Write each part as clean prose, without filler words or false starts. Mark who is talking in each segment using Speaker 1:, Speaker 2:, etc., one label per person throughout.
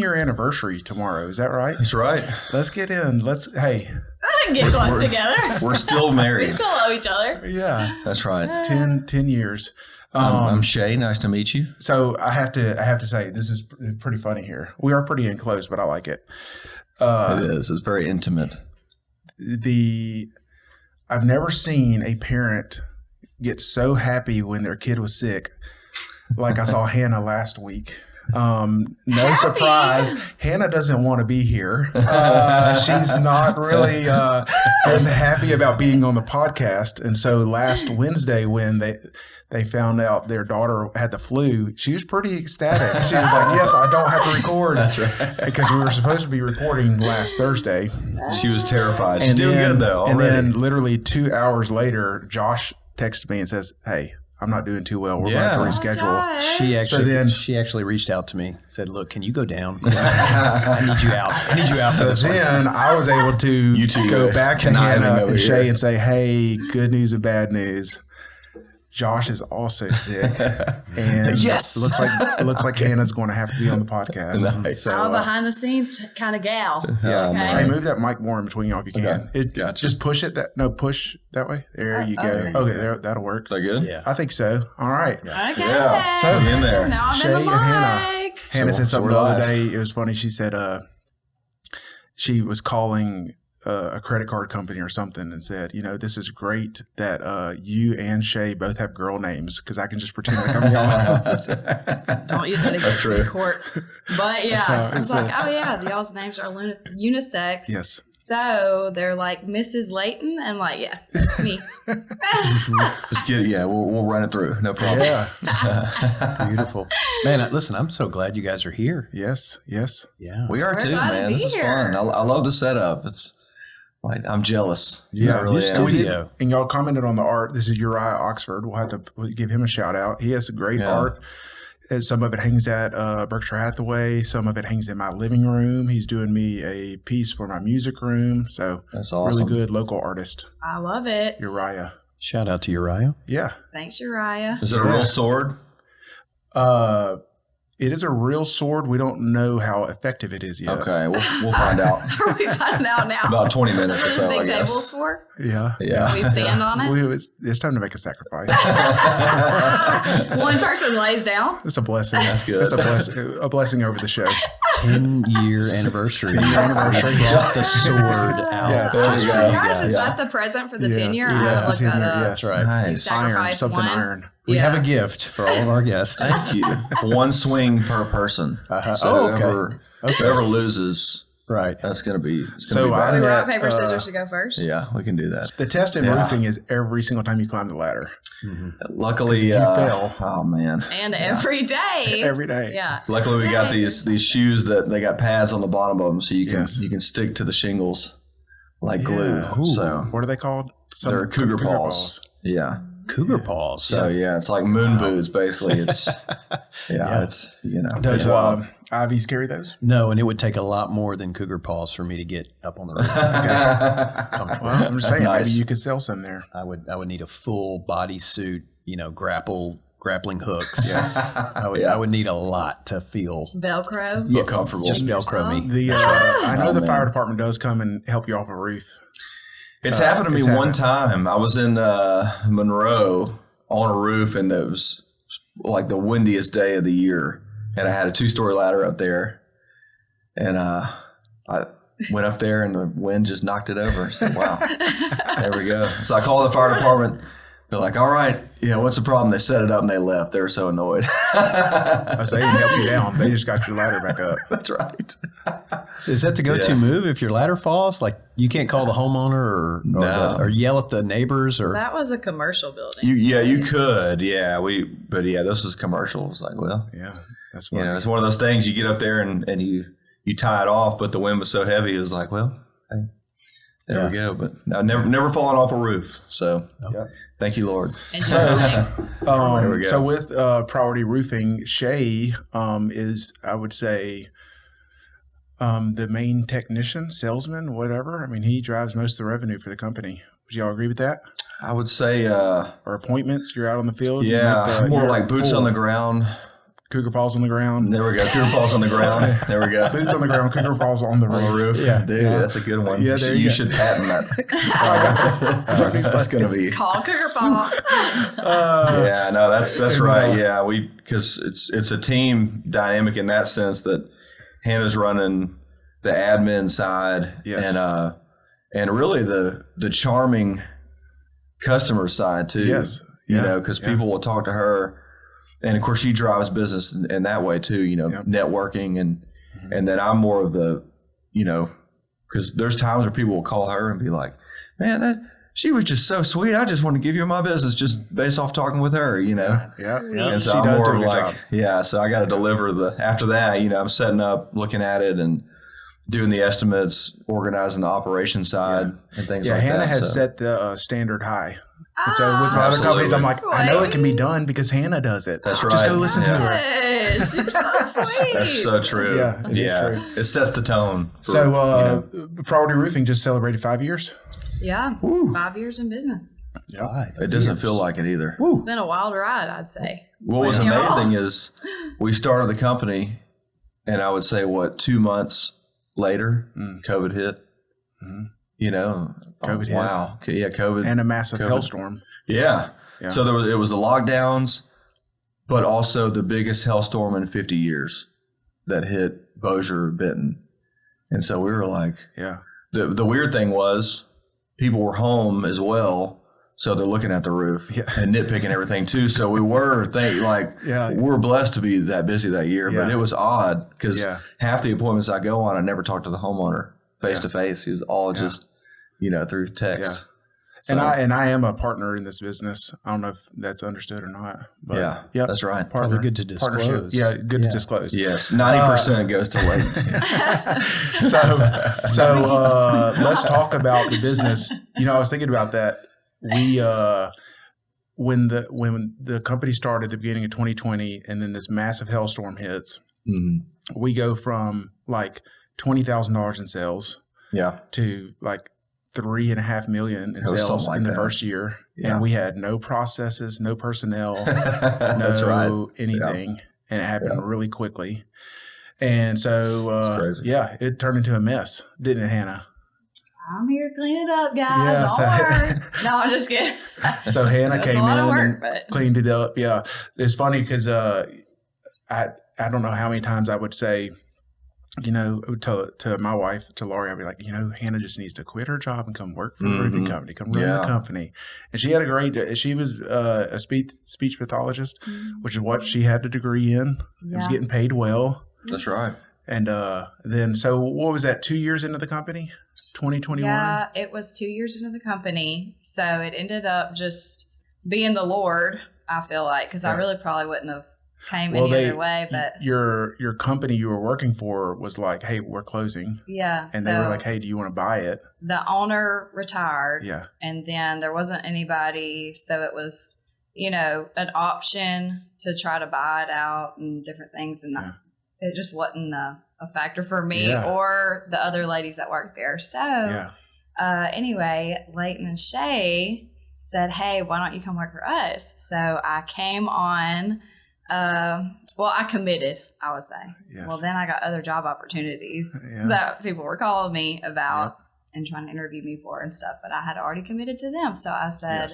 Speaker 1: 10-year anniversary tomorrow. Is that right?
Speaker 2: That's right.
Speaker 1: Let's get in. Hey.
Speaker 3: Get close together.
Speaker 2: We're still married.
Speaker 3: We still love each other.
Speaker 1: Yeah.
Speaker 2: That's right.
Speaker 1: 10 years.
Speaker 2: I'm Shay. Nice to meet you.
Speaker 1: So I have to say, this is pretty funny here. We are pretty enclosed, but I like it.
Speaker 2: It is. It's very intimate.
Speaker 1: I've never seen a parent get so happy when their kid was sick like I saw Hannah last week. No surprise, Hannah doesn't want to be here. She's not really been happy about being on the podcast. And so last Wednesday when they found out their daughter had the flu, she was pretty ecstatic. She was like, yes, I don't have to record.
Speaker 2: That's right.
Speaker 1: Because we were supposed to be recording last Thursday.
Speaker 2: She was terrified. She's doing good, though, already.
Speaker 1: And then literally 2 hours later, Josh texted me and says, hey, I'm not doing too well. We're going to have to reschedule.
Speaker 4: She actually reached out to me, said, look, can you go down? I need you out. I need you out.
Speaker 1: So then I was able to go back to Hannah and Shay and say, hey, good news and bad news. Josh is also sick, and
Speaker 4: yes,
Speaker 1: it looks like Hannah's going to have to be on the podcast.
Speaker 2: Nice.
Speaker 3: So, I'm a behind the scenes kind of gal.
Speaker 2: Yeah.
Speaker 3: Okay.
Speaker 1: Hey, move that mic more in between y'all if you can.
Speaker 2: Gotcha.
Speaker 1: Just push it. Push that way. There you go. Okay, that'll work.
Speaker 2: Is that good?
Speaker 4: Yeah.
Speaker 1: I think so. All right.
Speaker 3: Okay.
Speaker 2: Yeah.
Speaker 1: So
Speaker 2: in there.
Speaker 3: Now I'm
Speaker 1: Shay
Speaker 3: in the
Speaker 1: and
Speaker 3: mic.
Speaker 1: Hannah said something
Speaker 2: we're
Speaker 1: the other
Speaker 2: live.
Speaker 1: day. It was funny. She said she was calling a credit card company or something and said, this is great that you and Shay both have girl names because I can just pretend like I'm y'all.
Speaker 3: Don't use that against me in court. But yeah,
Speaker 1: So
Speaker 3: I was
Speaker 1: it's
Speaker 3: like, oh yeah, y'all's names are unisex.
Speaker 1: Yes.
Speaker 3: So they're like Mrs. Layton, and like, yeah, it's me.
Speaker 2: Just get it. Yeah, we'll run it through. No problem.
Speaker 1: Yeah.
Speaker 4: Beautiful. Man, listen, I'm so glad you guys are here.
Speaker 1: Yes.
Speaker 4: Yeah.
Speaker 2: We are
Speaker 3: We're
Speaker 2: too,
Speaker 3: glad to
Speaker 2: man.
Speaker 3: be
Speaker 2: This is
Speaker 3: here.
Speaker 2: fun. I love the setup. It's like I'm jealous.
Speaker 1: Yeah,
Speaker 2: I really
Speaker 4: you're
Speaker 2: am.
Speaker 4: still-
Speaker 1: We did,
Speaker 4: Studio.
Speaker 1: and y'all commented on the art. This is Uriah Oxford. We'll have to give him a shout out. He has great art. Some of it hangs at Berkshire Hathaway. Some of it hangs in my living room. He's doing me a piece for my music room. So
Speaker 2: That's awesome.
Speaker 1: really good local artist,
Speaker 3: I love it.
Speaker 1: Uriah.
Speaker 4: Shout out to Uriah.
Speaker 1: Yeah.
Speaker 3: Thanks, Uriah.
Speaker 2: Is it a real sword?
Speaker 1: It is a real sword. We don't know how effective it is yet.
Speaker 2: Okay, we'll find out.
Speaker 3: We find out now.
Speaker 2: About 20 minutes or
Speaker 3: What are
Speaker 2: so,
Speaker 3: those big
Speaker 2: I guess.
Speaker 3: tables for?
Speaker 1: Yeah.
Speaker 2: Yeah.
Speaker 3: We stand on it.
Speaker 1: It's time to make a sacrifice.
Speaker 3: One person lays down.
Speaker 1: It's a blessing.
Speaker 2: That's good.
Speaker 1: It's a blessing over the show.
Speaker 4: 10-year anniversary.
Speaker 1: 10-year anniversary.
Speaker 4: I brought the sword out.
Speaker 1: Yes.
Speaker 2: There
Speaker 4: just
Speaker 2: you
Speaker 4: for
Speaker 2: go.
Speaker 4: you
Speaker 3: Gosh,
Speaker 4: guys.
Speaker 3: is that the present for the
Speaker 1: Yes,
Speaker 3: 10-year?
Speaker 1: yes,
Speaker 3: I looked
Speaker 1: the
Speaker 3: that
Speaker 1: 10-year,
Speaker 3: up.
Speaker 1: yes.
Speaker 4: That's right.
Speaker 2: Nice.
Speaker 1: Iron,
Speaker 3: Sacrifice
Speaker 1: something
Speaker 3: one.
Speaker 1: iron.
Speaker 4: We have
Speaker 3: Yeah.
Speaker 4: a gift for all of our guests.
Speaker 2: Thank you. One swing per person. So whoever loses,
Speaker 4: Right.
Speaker 2: that's going to be. It's
Speaker 1: So
Speaker 2: gonna be
Speaker 1: I-
Speaker 2: bad.
Speaker 3: We rock,
Speaker 1: That,
Speaker 3: paper, scissors to go first.
Speaker 2: Yeah, we can do that.
Speaker 1: The test in
Speaker 2: Yeah.
Speaker 1: roofing is every single time you climb the ladder.
Speaker 2: Luckily,
Speaker 1: if you fail.
Speaker 2: Oh man.
Speaker 3: And every day.
Speaker 1: Every day.
Speaker 3: Yeah.
Speaker 2: Luckily, we got these shoes that they got pads on the bottom of them, so you can stick to the shingles like glue.
Speaker 1: Yeah. Ooh.
Speaker 2: So
Speaker 1: What are they called?
Speaker 2: they're cougar paws. Yeah.
Speaker 4: Cougar paws.
Speaker 2: So yeah, it's like moon boots basically. It's it's
Speaker 1: Does
Speaker 2: it's wild.
Speaker 1: Ivy's carry those?
Speaker 4: No, and it would take a lot more than cougar paws for me to get up on the roof. Comfortable.
Speaker 1: Well, I'm just saying,
Speaker 2: Nice.
Speaker 1: maybe you could sell some there.
Speaker 4: I would need a full bodysuit, grappling hooks.
Speaker 1: Yes.
Speaker 4: I would need a lot to feel
Speaker 3: Velcro.
Speaker 2: Feel comfortable.
Speaker 4: Just Velcro me.
Speaker 1: The I know the
Speaker 2: man.
Speaker 1: fire department does come and help you off a roof.
Speaker 2: It's happened to me
Speaker 1: it's
Speaker 2: one
Speaker 1: happened.
Speaker 2: time. I was in Monroe on a roof, and it was like the windiest day of the year. And I had a 2-story ladder up there, and I went up there, and the wind just knocked it over. I said, "Wow, there we go." So I called the fire department. They're like, "All right, what's the problem?" They set it up and they left. They were so annoyed.
Speaker 1: I say they didn't help you down. They just got your ladder back up.
Speaker 2: That's right.
Speaker 4: So is that the go-to move if your ladder falls? Like you can't call the homeowner or yell at the neighbors or
Speaker 3: That was a commercial building.
Speaker 2: You could. Yeah, but this was commercial. It was like, well,
Speaker 1: Yeah, that's funny.
Speaker 2: it's one of those things you get up there and you tie it off, but the wind was so heavy, it was like, well, hey, there we go. But I've never fallen off a roof. So thank you, Lord.
Speaker 3: And she was like,
Speaker 2: There we go.
Speaker 1: So with Priority Roofing, Shay is, I would say, the main technician, salesman, whatever. I mean, he drives most of the revenue for the company. Would y'all agree with that?
Speaker 2: I would say,
Speaker 1: Or appointments? You're out on the field.
Speaker 2: more
Speaker 1: you're
Speaker 2: like boots
Speaker 1: full.
Speaker 2: on the ground.
Speaker 1: cougar paws on the ground.
Speaker 2: There we go. Cougar paws on the ground. There we go.
Speaker 1: Boots on the ground, cougar paws on the roof.
Speaker 2: On the roof.
Speaker 1: Yeah,
Speaker 2: Dude,
Speaker 1: yeah.
Speaker 2: that's a good one.
Speaker 1: Yeah,
Speaker 2: You should patent that. That's going to be.
Speaker 3: Call cougar paw.
Speaker 2: Yeah, no, that's right. Yeah, because it's a team dynamic in that sense that Hannah's running the admin side,
Speaker 1: Yes.
Speaker 2: and really the charming customer side too.
Speaker 1: Yes.
Speaker 2: You know, because people will talk to her, and of course she drives business in that way too. You know, networking and then I'm more of the, you know, because there's times where people will call her and be like, man, she was just so sweet. I just want to give you my business just based off talking with her, you know.
Speaker 1: Yeah.
Speaker 2: And so
Speaker 1: She
Speaker 2: I'm
Speaker 1: does
Speaker 2: more
Speaker 1: do a good
Speaker 2: like,
Speaker 1: job.
Speaker 2: so I got to deliver after that, you know, I'm setting up, looking at it and doing the estimates, organizing the operation side and things like that.
Speaker 1: Hannah has set the standard high. And so with
Speaker 3: Ah,
Speaker 1: other companies, I'm like, I know it can be
Speaker 3: sweet.
Speaker 1: done because Hannah does it.
Speaker 2: That's
Speaker 1: Just go
Speaker 2: right.
Speaker 1: listen to her.
Speaker 3: Yes, you're so sweet.
Speaker 2: That's so true.
Speaker 1: Yeah, it is true.
Speaker 2: It sets the tone. For,
Speaker 1: So Priority Roofing just celebrated 5 years.
Speaker 3: Yeah,
Speaker 1: Woo.
Speaker 3: 5 years in business.
Speaker 2: it doesn't feel like it either.
Speaker 3: It's been a wild ride, I'd say.
Speaker 2: What was
Speaker 3: Yeah.
Speaker 2: amazing is we started the company, and I would say 2 months later, COVID hit. You know,
Speaker 1: COVID hit.
Speaker 2: Wow, yeah, COVID
Speaker 1: And a massive hailstorm.
Speaker 2: Yeah.
Speaker 1: Yeah.
Speaker 2: So it was the lockdowns, but also the biggest hailstorm in 50 years that hit Bossier, Benton, and so we were like,
Speaker 1: Yeah.
Speaker 2: The weird thing was people were home as well. So they're looking at the roof and nitpicking everything too. So we were we're blessed to be that busy that year, but it was odd because half the appointments I go on, I never talk to the homeowner face to face. He's all just, you know, through text. So,
Speaker 1: And I am a partner in this business. I don't know if that's understood or not. But
Speaker 2: that's right.
Speaker 1: Partner.
Speaker 4: Probably good to disclose.
Speaker 1: Partnership. Yeah, good to disclose.
Speaker 2: Yes, 90% goes to Lake.
Speaker 1: So let's talk about the business. You know, I was thinking about that. We when the company started at the beginning of 2020, and then this massive hailstorm hits, we go from like $20,000 in sales, to like $3.5 million in sales in the first year, and we had no processes, no personnel, no anything, and it happened really quickly. And so, it turned into a mess, didn't it, Hannah?
Speaker 3: I'm here to clean it up, guys. Don't worry. No, I'm just kidding.
Speaker 1: So Hannah came in
Speaker 3: work,
Speaker 1: and cleaned it up. Yeah, it's funny because I don't know how many times I would say, you know, to my wife, to Laurie, I'd be like, you know, Hannah just needs to quit her job and come work for a roofing company, come run the company. And she had she was a speech pathologist, which is what she had a degree in. It was getting paid well.
Speaker 2: That's right.
Speaker 1: And then, so what was that, 2 years into the company? 2021?
Speaker 3: Yeah, it was 2 years into the company. So it ended up just being the Lord, I feel like, because I really probably wouldn't have came any other way. But
Speaker 1: your company you were working for was like, hey, we're closing.
Speaker 3: Yeah.
Speaker 1: And they were like, hey, do you want to buy it?
Speaker 3: The owner retired.
Speaker 1: Yeah.
Speaker 3: And then there wasn't anybody. So it was, you know, an option to try to buy it out and different things. And it just wasn't a factor for me or the other ladies that worked there. So anyway, Leighton and Shay said, hey, why don't you come work for us? So I came on. I committed, I would say. Yes. Well, then I got other job opportunities that people were calling me about and trying to interview me for and stuff, but I had already committed to them. So I said,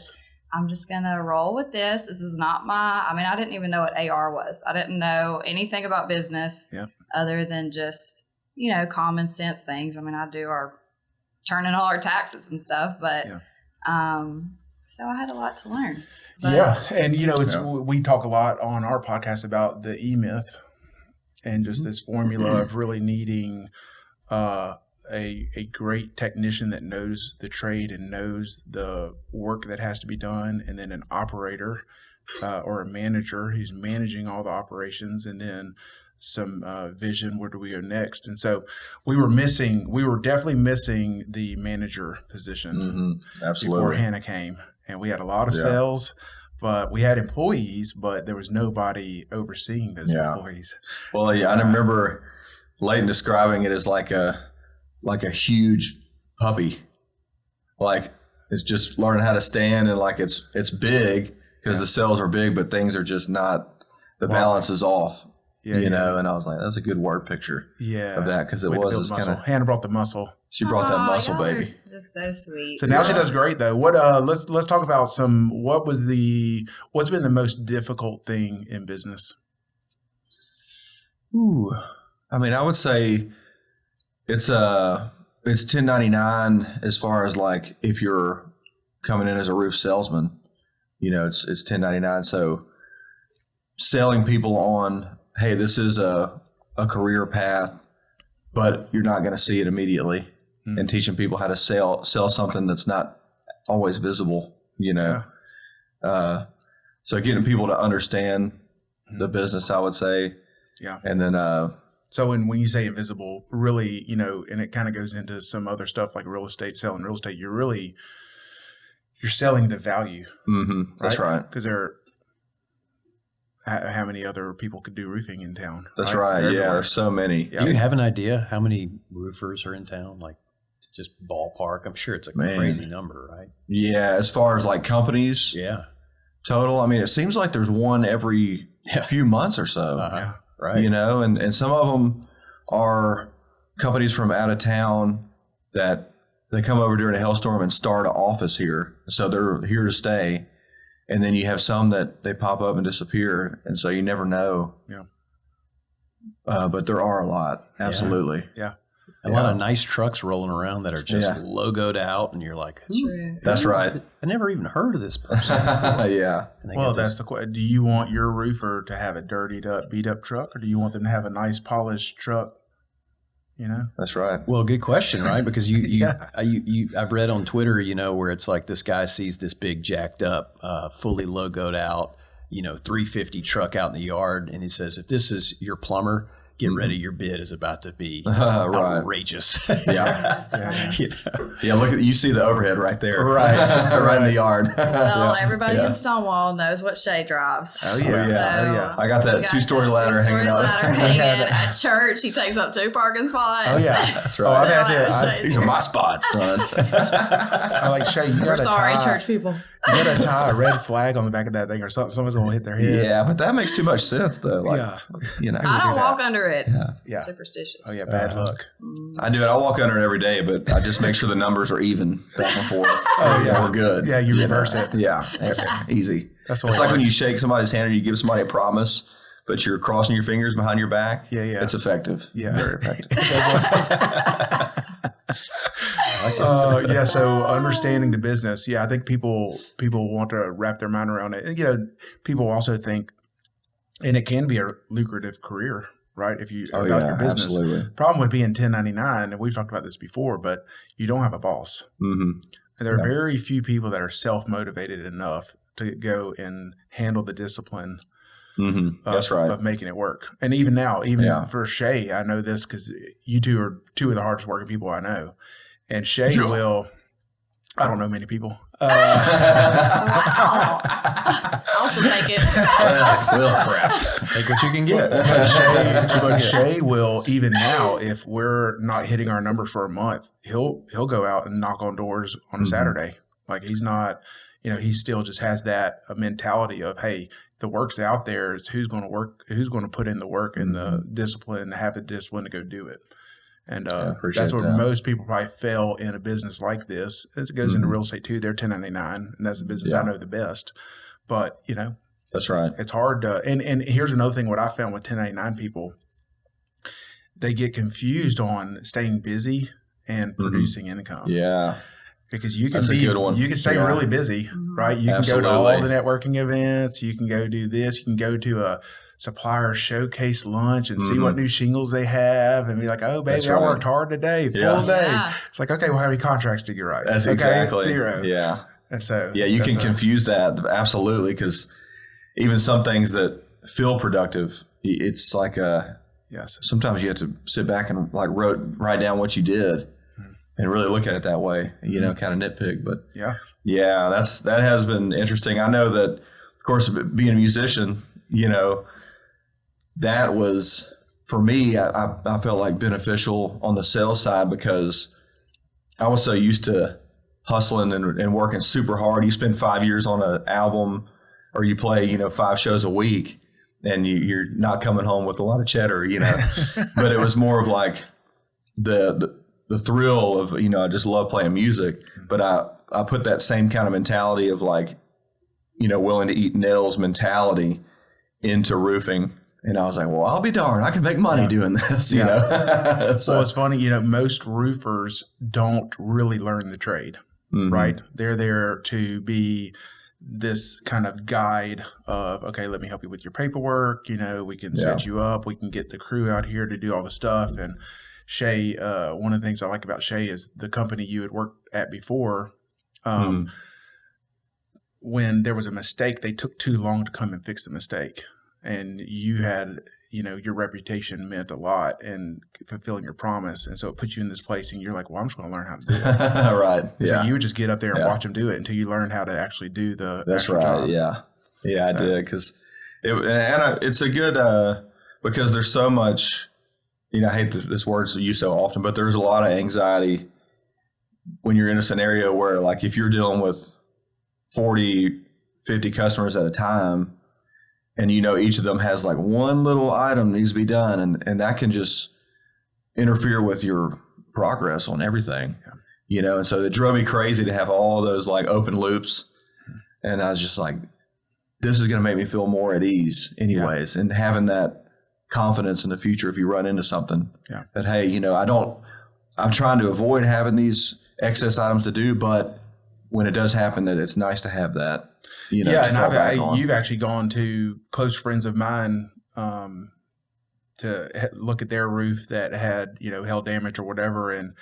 Speaker 3: I'm just going to roll with this. This is not I didn't even know what AR was. I didn't know anything about business other than just, you know, common sense things. I mean, I do turning all our taxes and stuff, but, so I had a lot to learn. But,
Speaker 1: and you know, we talk a lot on our podcast about the E-Myth and just this formula of really needing a great technician that knows the trade and knows the work that has to be done, and then an operator or a manager who's managing all the operations, and then some vision, where do we go next? And so we were definitely missing the manager position before Hannah came. And we had a lot of sales, but we had employees, but there was nobody overseeing those employees.
Speaker 2: Well, I remember Leighton describing it as like a huge puppy. Like it's just learning how to stand, and like it's big because the cells are big, but things are just not the balance is off.
Speaker 1: Yeah,
Speaker 2: you know, and I was like, that's a good word picture of that because it
Speaker 1: Way to
Speaker 2: was
Speaker 1: build
Speaker 2: this
Speaker 1: muscle.
Speaker 2: kind of.
Speaker 1: Hannah brought the muscle.
Speaker 2: She brought that muscle,
Speaker 3: y'all are
Speaker 2: baby.
Speaker 3: just so sweet.
Speaker 1: So now she does great though. What let's talk about what's been the most difficult thing in business?
Speaker 2: Ooh. I mean, I would say it's 1099 as far as like if you're coming in as a roof salesman, you know, it's 1099. So selling people on, hey, this is a career path, but you're not going to see it immediately, and teaching people how to sell something that's not always visible, you know. Yeah. So getting people to understand the business, I would say.
Speaker 1: Yeah.
Speaker 2: And then
Speaker 1: so when you say invisible, really, you know, and it kind of goes into some other stuff like real estate, selling real estate, you're selling the value.
Speaker 2: Mm-hmm. That's right.
Speaker 1: Because how many other people could do roofing in town?
Speaker 2: That's right. Yeah, there's so many.
Speaker 4: Do you have an idea how many roofers are in town? Like just ballpark? I'm sure it's a crazy number, right?
Speaker 2: Yeah, as far as like companies.
Speaker 4: Yeah.
Speaker 2: Total. I mean, it seems like there's one every few months or so.
Speaker 4: Right.
Speaker 2: You know, and some of them are companies from out of town that they come over during a hailstorm and start an office here. So they're here to stay. And then you have some that they pop up and disappear. And so you never know.
Speaker 1: Yeah.
Speaker 2: But there are a lot. Absolutely.
Speaker 1: Yeah.
Speaker 4: A lot of nice trucks rolling around that are just logoed out. And you're like,
Speaker 3: True.
Speaker 2: That's right.
Speaker 4: I never even heard of this person.
Speaker 2: Yeah.
Speaker 1: Well, that's the question. Do you want your roofer to have a dirtied up, beat up truck, or do you want them to have a nice polished truck? You know,
Speaker 2: that's right.
Speaker 4: Well, good question, right? Because I've read on Twitter, you know, where it's like this guy sees this big jacked up, fully logoed out, you know, 350 truck out in the yard, and he says, if this is your plumber, get ready, your bid is about to be outrageous.
Speaker 2: Yeah.
Speaker 3: Right.
Speaker 4: You know?
Speaker 2: Yeah, look at you see the overhead right there.
Speaker 4: Right.
Speaker 2: Right in the yard.
Speaker 3: Well, everybody in Stonewall knows what Shay drives.
Speaker 1: Oh yeah.
Speaker 3: So
Speaker 2: I got that two-story ladder hanging out.
Speaker 3: At church. He takes up 2 parking spots.
Speaker 1: Oh yeah,
Speaker 2: that's right.
Speaker 1: I've had
Speaker 2: These are my spots, son.
Speaker 1: I like Shay.
Speaker 3: We're sorry, church people.
Speaker 1: You got to tie a red flag on the back of that thing, or something. Someone's gonna hit their head.
Speaker 2: Yeah, but that makes too much sense, though. Like, you know,
Speaker 3: I don't walk under it.
Speaker 1: Yeah.
Speaker 3: Superstitious.
Speaker 1: Oh yeah, bad luck.
Speaker 2: I do it. I walk under it every day, but I just make sure the numbers are even back and forth.
Speaker 1: Oh yeah,
Speaker 2: we're good.
Speaker 1: Yeah, you reverse it.
Speaker 2: Yeah, it's easy.
Speaker 1: That's
Speaker 2: it's like when you shake somebody's hand or you give somebody a promise, but you're crossing your fingers behind your back.
Speaker 1: Yeah.
Speaker 2: It's effective.
Speaker 1: Yeah,
Speaker 2: very effective.
Speaker 1: So understanding the business. Yeah, I think people want to wrap their mind around it. And, you know, people also think, and it can be a lucrative career, right? If you about your business.
Speaker 2: Absolutely.
Speaker 1: Problem with being 1099, and we've talked about this before, but you don't have a boss.
Speaker 2: Mm-hmm.
Speaker 1: And there are very few people that are self-motivated enough to go and handle the discipline.
Speaker 2: Mm-hmm. That's right.
Speaker 1: Of making it work. And even now, for Shay, I know this because you two are two of the hardest working people I know. And Shay will, I don't know many people.
Speaker 3: Wow. I'll still take it.
Speaker 2: Well, crap.
Speaker 4: Take what you can get.
Speaker 1: But Shay will, even now, if we're not hitting our numbers for a month, he'll go out and knock on doors on a Saturday. Like he's not, you know, he still just has that mentality of, hey, the work's out there. It's who's going to work, who's going to put in the work and the discipline, to have the discipline to go do it. And that's where most people probably fail in a business like this. It goes into real estate too. They're 1099, and that's the business I know the best. But, you know,
Speaker 2: that's right.
Speaker 1: It's hard to, and here's another thing, what I found with 1099 people, they get confused on staying busy and producing income.
Speaker 2: Yeah.
Speaker 1: Because you can
Speaker 2: That's a good one.
Speaker 1: You can stay really busy, right? You can go to all the networking events. You can go do this. You can go to a supplier showcase lunch and see what new shingles they have and be like, oh, baby, I worked hard today, full day. Yeah. It's like, okay, well, how many contracts did you write?
Speaker 2: That's exactly
Speaker 1: 0.
Speaker 2: Yeah.
Speaker 1: And so,
Speaker 2: you can confuse that. Absolutely. Because even some things that feel productive, it's like sometimes you have to sit back and like write down what you did. And really look at it that way, you know, kind of nitpick. But that has been interesting. I know that, of course, being a musician, you know, that was, for me, I felt like beneficial on the sales side because I was so used to hustling and working super hard. You spend 5 years on an album or you play, you know, 5 shows a week. and you're not coming home with a lot of cheddar, but it was more of like the thrill of, I just love playing music, but I put that same kind of mentality of like, willing to eat nails mentality into roofing. And I was like, well, I'll be darned, I can make money doing this, So,
Speaker 1: well, it's funny, most roofers don't really learn the trade, right? They're there to be this kind of guide of, okay, let me help you with your paperwork. We can set you up. We can get the crew out here to do all the stuff. And Shay, one of the things I like about Shay is the company you had worked at before. When there was a mistake, they took too long to come and fix the mistake. And you had, your reputation meant a lot in fulfilling your promise. And so it puts you in this place and you're like, well, I'm just going to learn how to do it.
Speaker 2: Right.
Speaker 1: So you would just get up there and watch them do it until you learn how to actually do the
Speaker 2: That's right.
Speaker 1: job.
Speaker 2: Yeah. Yeah, so. I did. Cause it's a good, because there's so much, I hate this word used so often, but there's a lot of anxiety when you're in a scenario where like, if you're dealing with 40, 50 customers at a time, and each of them has like one little item needs to be done, and that can just interfere with your progress on everything, and so it drove me crazy to have all those like open loops, and I was just like, this is going to make me feel more at ease anyways, and having that confidence in the future if you run into something that, hey, I'm trying to avoid having these excess items to do, but when it does happen, that it's nice to have that.
Speaker 1: And you've actually gone to close friends of mine to look at their roof that had, hail damage or whatever. And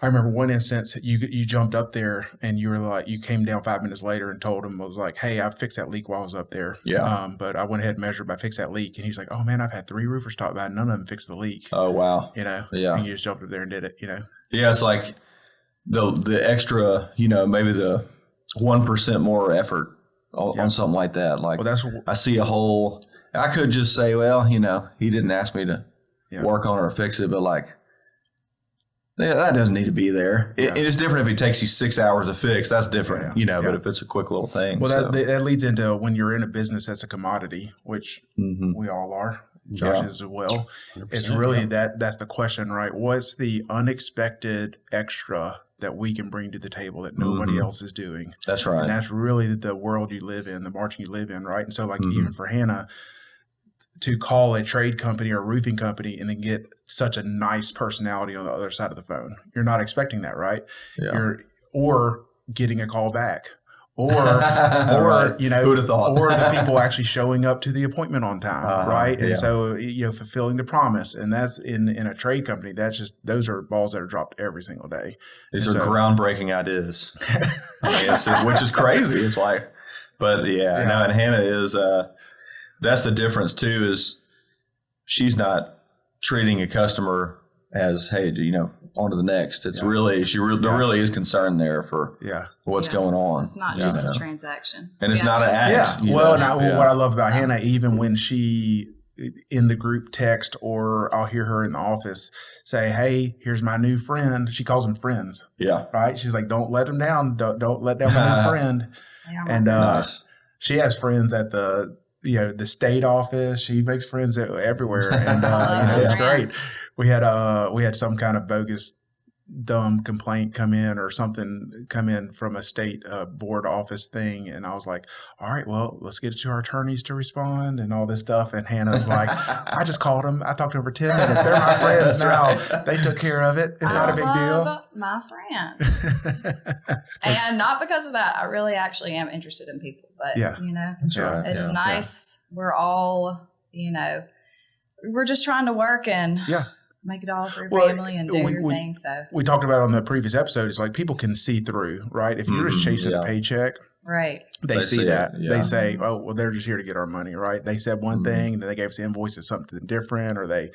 Speaker 1: I remember one instance you jumped up there and you were like, you came down 5 minutes later and told him, I was like, hey, I fixed that leak while I was up there.
Speaker 2: Yeah.
Speaker 1: But I went ahead and measured, I fixed that leak. And he's like, oh man, I've had 3 roofers talk about it. None of them fixed the leak.
Speaker 2: Oh, wow.
Speaker 1: Yeah. And you just jumped up there and did it,
Speaker 2: Yeah. It's like the extra, maybe the 1% more effort on something like that. Like, I see a hole. I could just say, well, he didn't ask me to work on it or fix it, but like, that doesn't need to be there. It's different if it takes you 6 hours to fix. That's different, but if it's a quick little thing.
Speaker 1: Well, that leads into when you're in a business that's a commodity, which we all are. Josh is as well. It's really that's the question, right? What's the unexpected extra that we can bring to the table that nobody else is doing?
Speaker 2: That's right.
Speaker 1: And that's really the world you live in, the margin you live in, right? And so like even for Hannah, to call a trade company or a roofing company and then get such a nice personality on the other side of the phone. You're not expecting that, right?
Speaker 2: Yeah.
Speaker 1: Or getting a call back. Or right.
Speaker 2: Who'd have thought?
Speaker 1: Or the people actually showing up to the appointment on time, right? And so, fulfilling the promise. And that's in a trade company, those are balls that are dropped every single day.
Speaker 2: These are groundbreaking ideas, which is crazy. It's like, but and Hannah is, that's the difference too, is she's not treating a customer as, hey, on to the next. It's really, there really is concern there for what's going on.
Speaker 3: It's not just a transaction.
Speaker 2: And it's not an act.
Speaker 1: What I love about Hannah, even when she in the group text or I'll hear her in the office say, hey, here's my new friend. She calls them friends.
Speaker 2: Yeah.
Speaker 1: Right? She's like, don't let them down. Don't let down my new friend. And nice. She has friends at the state office. She makes friends everywhere. And it's great. We had some kind of bogus dumb complaint come in from a state board office thing, and I was like, all right, well, let's get it to our attorneys to respond and all this stuff. And Hannah's like, I just called them, I talked to them for 10 minutes, they're my friends now. Right. They took care of it. It's not a big deal.
Speaker 3: My friends. And not because of that, I really actually am interested in people, but it's nice. We're all we're just trying to work and make it all for your family and do your thing. So
Speaker 1: we talked about on the previous episode, it's like people can see through, right? If you're just chasing a paycheck,
Speaker 3: right?
Speaker 1: They see that. Yeah. They say, oh, well, they're just here to get our money, right? They said one thing, and then they gave us the invoice of something different, or they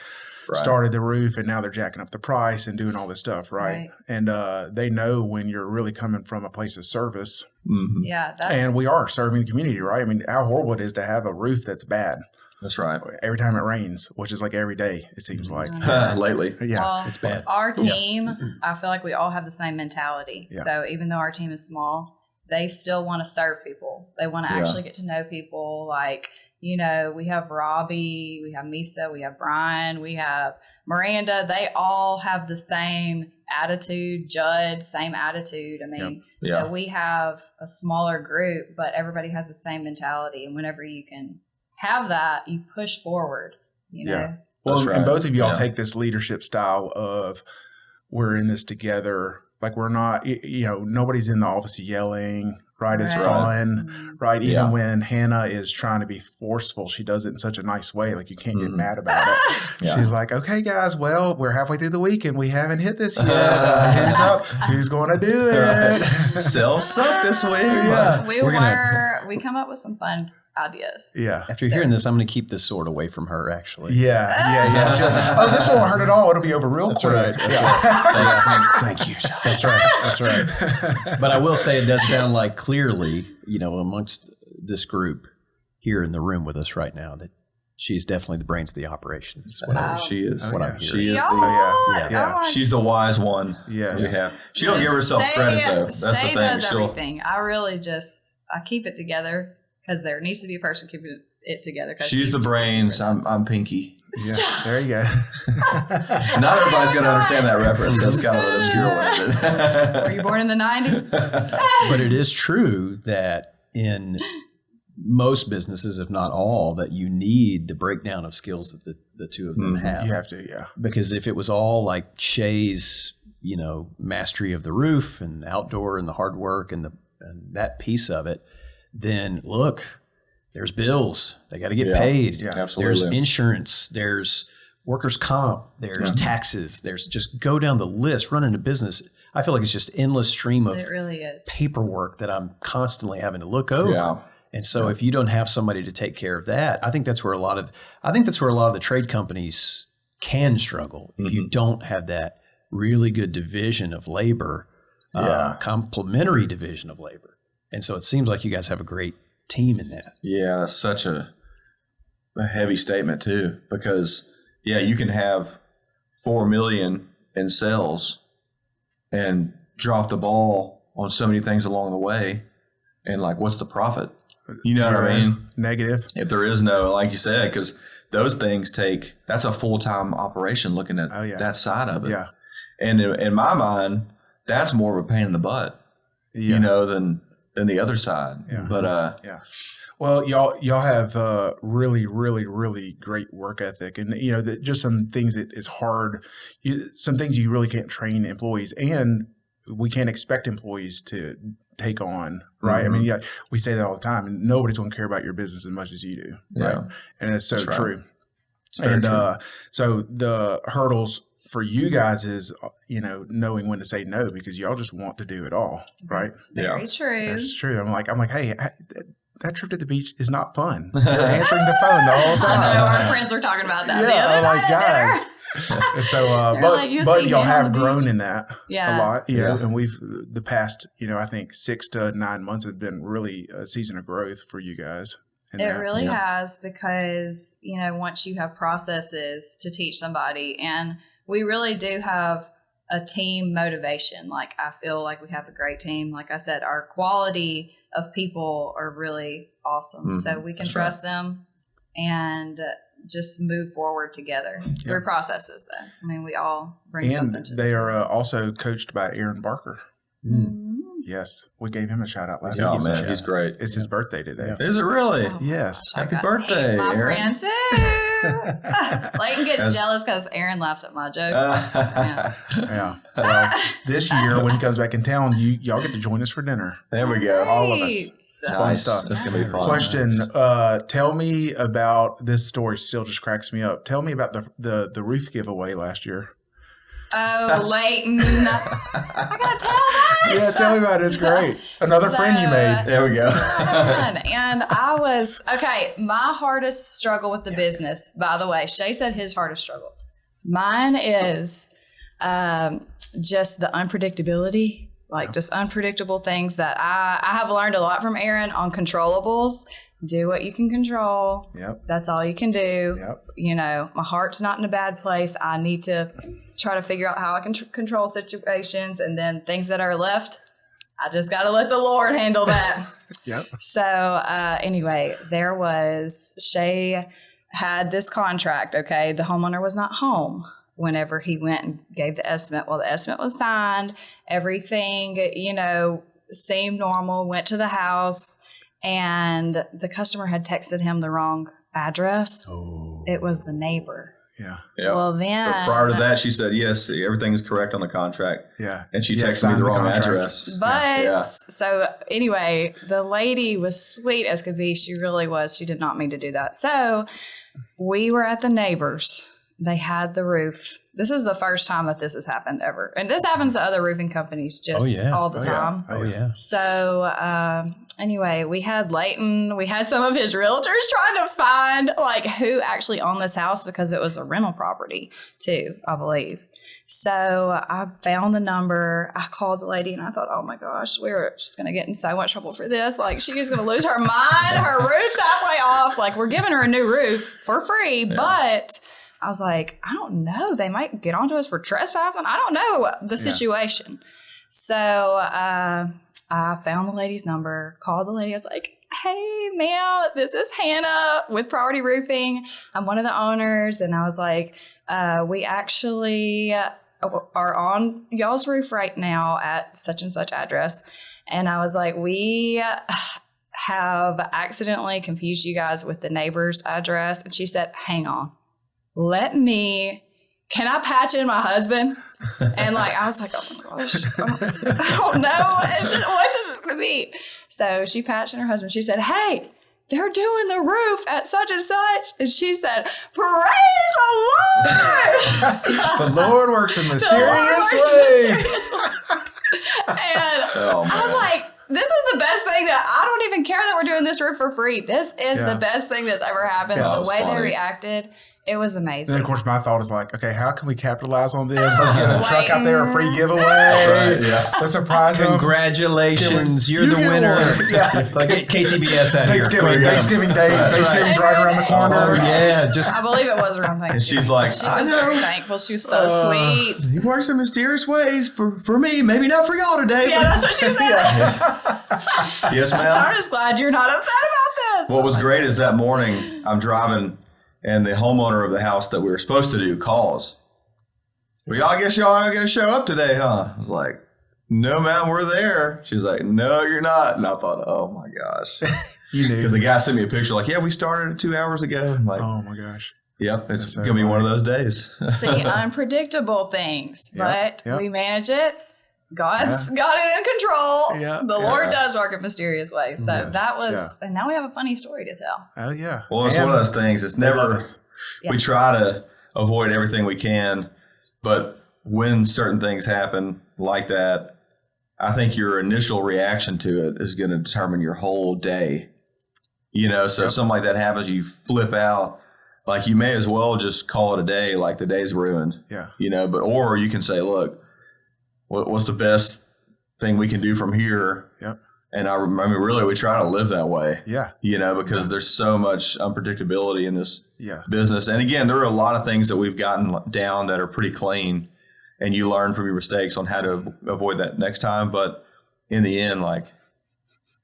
Speaker 1: started the roof and now they're jacking up the price and doing all this stuff, right? And they know when you're really coming from a place of service.
Speaker 2: Mm-hmm.
Speaker 3: Yeah,
Speaker 1: and we are serving the community, right? I mean, how horrible it is to have a roof that's bad.
Speaker 2: That's right.
Speaker 1: Every time it rains, which is like every day, it seems like.
Speaker 2: Lately.
Speaker 3: Yeah,
Speaker 4: it's bad.
Speaker 3: Our team, I feel like we all have the same mentality. Yeah. So even though our team is small, they still want to serve people. They want to actually get to know people. Like, you know, we have Robbie, we have Misa, we have Brian, we have Miranda. They all have the same attitude. Judd, same attitude. I mean, so we have a smaller group, but everybody has the same mentality. And whenever you can have that, you push forward, you know?
Speaker 1: Yeah. Well, and both of y'all take this leadership style of we're in this together. Like we're not, you know, nobody's in the office yelling, right? It's fun, right? Even when Hannah is trying to be forceful, she does it in such a nice way. Like you can't get mad about it. She's like, okay, guys, well, we're halfway through the week and we haven't hit this yet. Who's up? Who's going to do it?
Speaker 2: Sales suck this week.
Speaker 1: Yeah.
Speaker 3: We come up with some fun ideas.
Speaker 1: Yeah.
Speaker 4: After hearing this, I'm going to keep this sword away from her, actually.
Speaker 1: Yeah. Oh, this won't hurt at all. It'll be over real quick.
Speaker 4: Right.
Speaker 1: Thank you.
Speaker 4: That's right. But I will say it does sound like clearly, you know, amongst this group here in the room with us right now, that she's definitely the brains of the operation.
Speaker 2: She is.
Speaker 4: What I'm hearing.
Speaker 2: She is She's the wise one.
Speaker 1: Yes.
Speaker 2: We have. She don't give herself credit though. That's the
Speaker 3: Shay
Speaker 2: thing.
Speaker 3: does everything. I really I keep it together because there needs to be a person keeping it together.
Speaker 2: She's the brains. I'm Pinky.
Speaker 1: Yeah, there you go.
Speaker 2: Not everybody's going to understand that reference. That's kind of an obscure one.
Speaker 3: Were you born in the 90s?
Speaker 4: But it is true that in most businesses, if not all, that you need the breakdown of skills that the two of them have.
Speaker 1: You have to, yeah.
Speaker 4: Because if it was all like Shay's, you know, mastery of the roof and the outdoor and the hard work and that piece of it, then look, there's bills. They got to get paid.
Speaker 2: Yeah, absolutely.
Speaker 4: There's insurance. There's workers' comp. There's taxes. There's just go down the list. Running a business, I feel like it's just endless stream of
Speaker 3: it really is.
Speaker 4: paperwork that I'm constantly having to look over.
Speaker 2: Yeah.
Speaker 4: And so if you don't have somebody to take care of that, I think that's where a lot of the trade companies can struggle if you don't have that really good division of labor, complementary division of labor. And so it seems like you guys have a great team in that.
Speaker 2: Yeah, that's such a heavy statement too, because you can have $4 million in sales and drop the ball on so many things along the way, and like, what's the profit? You know what I mean?
Speaker 1: Negative.
Speaker 2: If there is no, like you said, because those things that's a full-time operation looking at that side of it.
Speaker 1: Yeah.
Speaker 2: And in my mind, that's more of a pain in the butt, you know, than the other side.
Speaker 1: Yeah.
Speaker 2: But
Speaker 1: well, y'all have really, really, really great work ethic, and you know that just some things that is hard. Some things you really can't train employees, and we can't expect employees to take on, right? I mean, we say that all the time, and nobody's going to care about your business as much as you do, right? And it's so true. And so the hurdles for you guys is, you know, knowing when to say no, because y'all just want to do it all, right?
Speaker 3: That's very true.
Speaker 1: That's true. I'm like, hey, that trip to the beach is not fun. You're answering the phone the whole time.
Speaker 3: I know our friends were talking about that.
Speaker 1: Yeah, I'm like, guys. And so, but y'all have grown in that a lot, you know, and we've the past, you know, I think 6 to 9 months have been really a season of growth for you guys.
Speaker 3: It really has, because, you know, once you have processes to teach somebody, and we really do have a team motivation. Like, I feel like we have a great team. Like I said, our quality of people are really awesome. So we can trust them and just move forward together through processes, though. I mean, we all bring something to
Speaker 1: they are also coached by Aaron Barker. Yes, we gave him a shout out last week.
Speaker 2: Oh man, he's great.
Speaker 1: It's his birthday today.
Speaker 2: Is it really?
Speaker 1: Yes.
Speaker 2: Happy birthday,
Speaker 3: He's my
Speaker 2: Aaron.
Speaker 3: friend too. Layton gets jealous because Aaron laughs at my joke.
Speaker 1: Yeah. Well, this year when he comes back in town, y'all get to join us for dinner.
Speaker 2: There we go.
Speaker 1: All of us. It's fun stuff.
Speaker 2: That's gonna be fun.
Speaker 1: Question: tell me about this story. Still just cracks me up. Tell me about the roof giveaway last year.
Speaker 3: Oh, Layton. I gotta tell that.
Speaker 1: Yeah, tell me about it. It's great. Another friend you made.
Speaker 2: There we go.
Speaker 3: And I was, my hardest struggle with the business, by the way, Shay said his hardest struggle. Mine is just the unpredictability, just unpredictable things that I have learned a lot from Aaron on controllables. Do what you can control.
Speaker 1: Yep.
Speaker 3: That's all you can do.
Speaker 1: Yep.
Speaker 3: You know, my heart's not in a bad place. I need to try to figure out how I can control situations, and then things that are left, I just got to let the Lord handle that.
Speaker 1: Yep.
Speaker 3: So anyway, Shay had this contract, okay? The homeowner was not home whenever he went and gave the estimate. Well, the estimate was signed. Everything, seemed normal, went to the house, and the customer had texted him the wrong address.
Speaker 1: Oh.
Speaker 3: It was the neighbor.
Speaker 1: Yeah.
Speaker 3: Well, then.
Speaker 2: But prior to that, she said, yes, everything is correct on the contract.
Speaker 1: Yeah.
Speaker 2: And she texted me the wrong address.
Speaker 3: But so anyway, the lady was sweet as could be. She really was. She did not mean to do that. So we were at the neighbors. They had the roof. This is the first time that this has happened ever. And this happens to other roofing companies all the time.
Speaker 4: Oh, yeah.
Speaker 3: So anyway, we had Leighton. We had some of his realtors trying to find who actually owned this house because it was a rental property too, I believe. So I found the number. I called the lady and I thought, oh my gosh, we're just going to get in so much trouble for this. She is going to lose her mind. Her roof's halfway off. We're giving her a new roof for free, but I was like, I don't know. They might get onto us for trespassing. I don't know the situation. So I found the lady's number, called the lady. I was like, hey, ma'am, this is Hannah with Priority Roofing. I'm one of the owners. And I was like, we actually are on y'all's roof right now at such and such address. And I was like, we have accidentally confused you guys with the neighbor's address. And she said, hang on. Can I patch in my husband? And I was like, oh my gosh, I don't know. What is it going to be? So she patched in her husband. She said, hey, they're doing the roof at such and such. And she said, praise the Lord.
Speaker 1: The Lord works in mysterious ways.
Speaker 3: And I was like, this is the best thing that I don't even care that we're doing this roof for free. This is the best thing that's ever happened.
Speaker 1: Yeah,
Speaker 3: the way they reacted. It was amazing.
Speaker 1: And of course, my thought is okay, how can we capitalize on this? Let's get a truck out there, a free giveaway. Let's surprise them.
Speaker 4: Congratulations, you're the winner.
Speaker 1: Yeah.
Speaker 4: It's like KTBS out here.
Speaker 1: Thanksgiving Day. Thanksgiving's right around the corner.
Speaker 3: I believe it was around Thanksgiving.
Speaker 2: And she's like,
Speaker 3: she was very thankful. She was so sweet.
Speaker 2: He works in mysterious ways for me, maybe not for y'all today.
Speaker 3: Yeah, that's what she said.
Speaker 2: Yes, ma'am.
Speaker 3: I'm just glad you're not upset about this.
Speaker 2: What was great is that morning I'm driving and the homeowner of the house that we were supposed to do calls. Well, I guess y'all aren't going to show up today, huh? I was like, no, ma'am, we're there. She was like, no, you're not. And I thought, oh my gosh.
Speaker 1: You knew.
Speaker 2: Because the guy sent me a picture we started 2 hours ago. I'm like,
Speaker 1: oh my gosh.
Speaker 2: Yep, it's going to be one of those days.
Speaker 3: See, unpredictable things, but we manage it. God's got it in control.
Speaker 1: Yeah,
Speaker 3: the Lord does work in mysterious ways. So that was, and now we have a funny story to tell.
Speaker 1: Oh, yeah.
Speaker 2: Well, it's one of those things. It's never, we try to avoid everything we can, but when certain things happen like that, I think your initial reaction to it is going to determine your whole day. So if something like that happens, you flip out. You may as well just call it a day, the day's ruined. Yeah. Or you can say, look, what's the best thing we can do from here? Yep. And I mean, really, we try to live that way. Yeah. Because there's so much unpredictability in this business. And again, there are a lot of things that we've gotten down that are pretty clean, and you learn from your mistakes on how to avoid that next time. But in the end,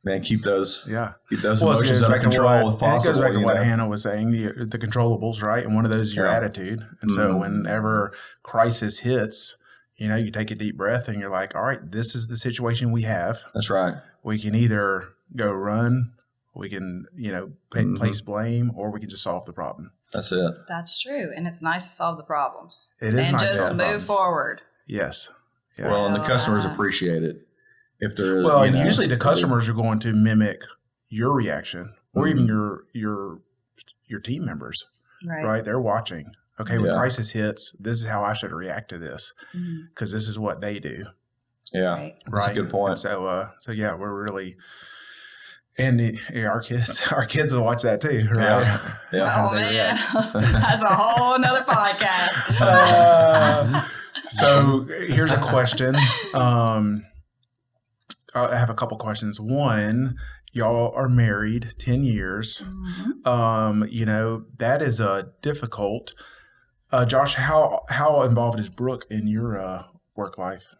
Speaker 2: man, keep those emotions under control if possible.
Speaker 1: It goes back to what Hannah was saying, the controllables, right? And one of those is your attitude. And so whenever crisis hits, you take a deep breath and you're like, all right, this is the situation we have.
Speaker 2: That's right.
Speaker 1: We can either go run, we can, place blame, or we can just solve the problem.
Speaker 2: That's it.
Speaker 3: That's true. And it's nice to solve the problems.
Speaker 1: It is nice to solve
Speaker 3: and just move forward.
Speaker 1: Yes.
Speaker 2: Yeah. Well, and the customers appreciate it. If they're
Speaker 1: usually the customers are going to mimic your rereaction or even your team members. Right? They're watching. Okay, when crisis hits, this is how I should react to this because this is what they do.
Speaker 2: Yeah, that's a good point.
Speaker 1: And so we're really, and our kids will watch that too, right?
Speaker 2: Yeah.
Speaker 3: Oh man, that's a whole nother podcast.
Speaker 1: So here's a question. I have a couple questions. One, y'all are married 10 years. That is a difficult. Josh, how involved is Brooke in your work life?